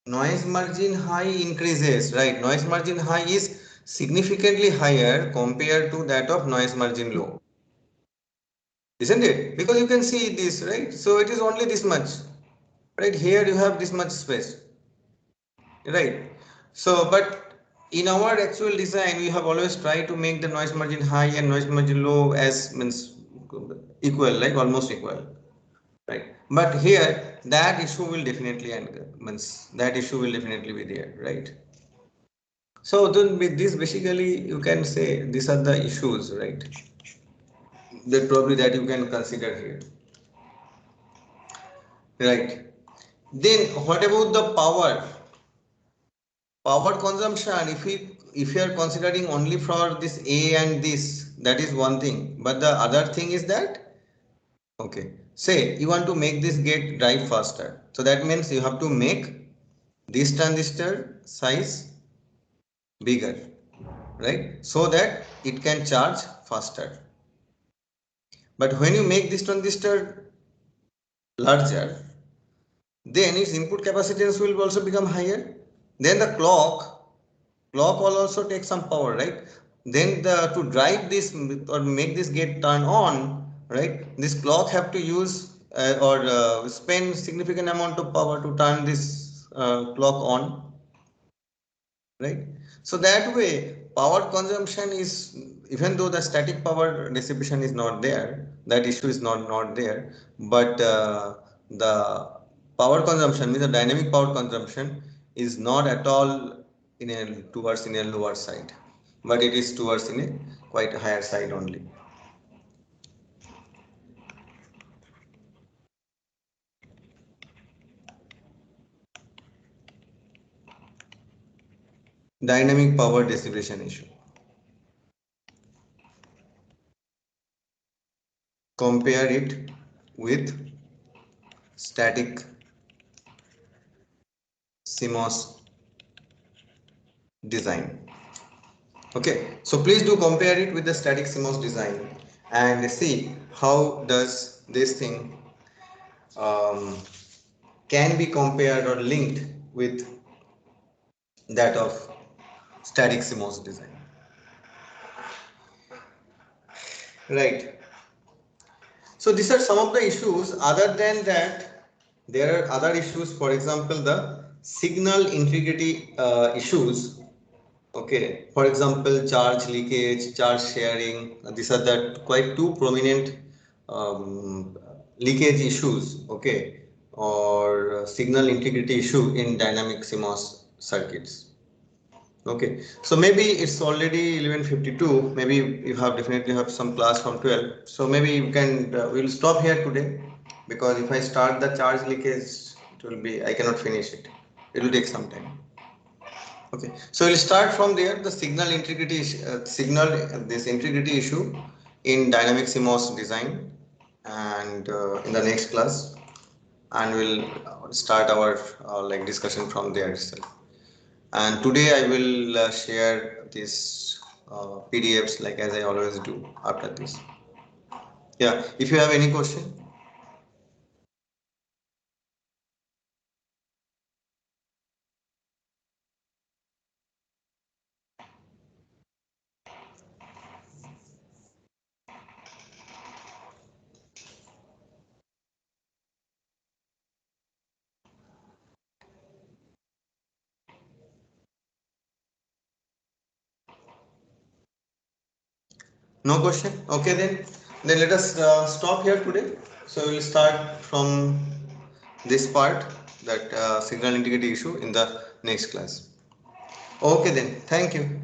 Noise margin high increases, right? Noise margin high is significantly higher compared to that of noise margin low. Isn't it? Because you can see this, right? So it is only this much. Right here you have this much space. Right. So, but in our actual design, we have always tried to make the noise margin high and noise margin low as means equal, like almost equal. Right. But here that issue will definitely means that issue will definitely be there, right? So then with this basically you can say these are the issues, right? That probably that you can consider here. Right. Then what about the power? Power consumption, if you are considering only for this A and this, that is one thing. But the other thing is that, okay, say you want to make this gate drive faster. So that means you have to make this transistor size bigger, right? So that it can charge faster. But when you make this transistor larger, then its input capacitance will also become higher. Then the clock will also take some power, right? Then to drive this or make this gate turn on, right, this clock have to use or spend significant amount of power to turn this clock on, right? So that way power consumption is, even though the static power dissipation is not there, that issue is not there, but the power consumption means the dynamic power consumption is not at all towards in a lower side, but it is towards in a quite higher side only. Dynamic power dissipation issue. Compare it with static CMOS design. Okay, so please do compare it with the static CMOS design and see how does this thing can be compared or linked with that of static CMOS design. Right. So these are some of the issues. Other than that, there are other issues. For example, the signal integrity issues. Okay. For example, charge leakage, charge sharing. These are the quite two prominent leakage issues. Okay, or signal integrity issue in dynamic CMOS circuits. Okay, so maybe it's already 11:52. Maybe you have definitely have some class from 12. So maybe you can we'll stop here today, because if I start the charge leakage, it will be I cannot finish it. It will take some time. Okay, so we'll start from there. The signal integrity this integrity issue in dynamic CMOS design, and in the next class, and we'll start our like discussion from there itself. And today I will share these PDFs like as I always do after this. Yeah, if you have any question. No question. Okay, then let us stop here today. So we'll start from this part, that signal integrity issue, in the next class. Okay then, thank you.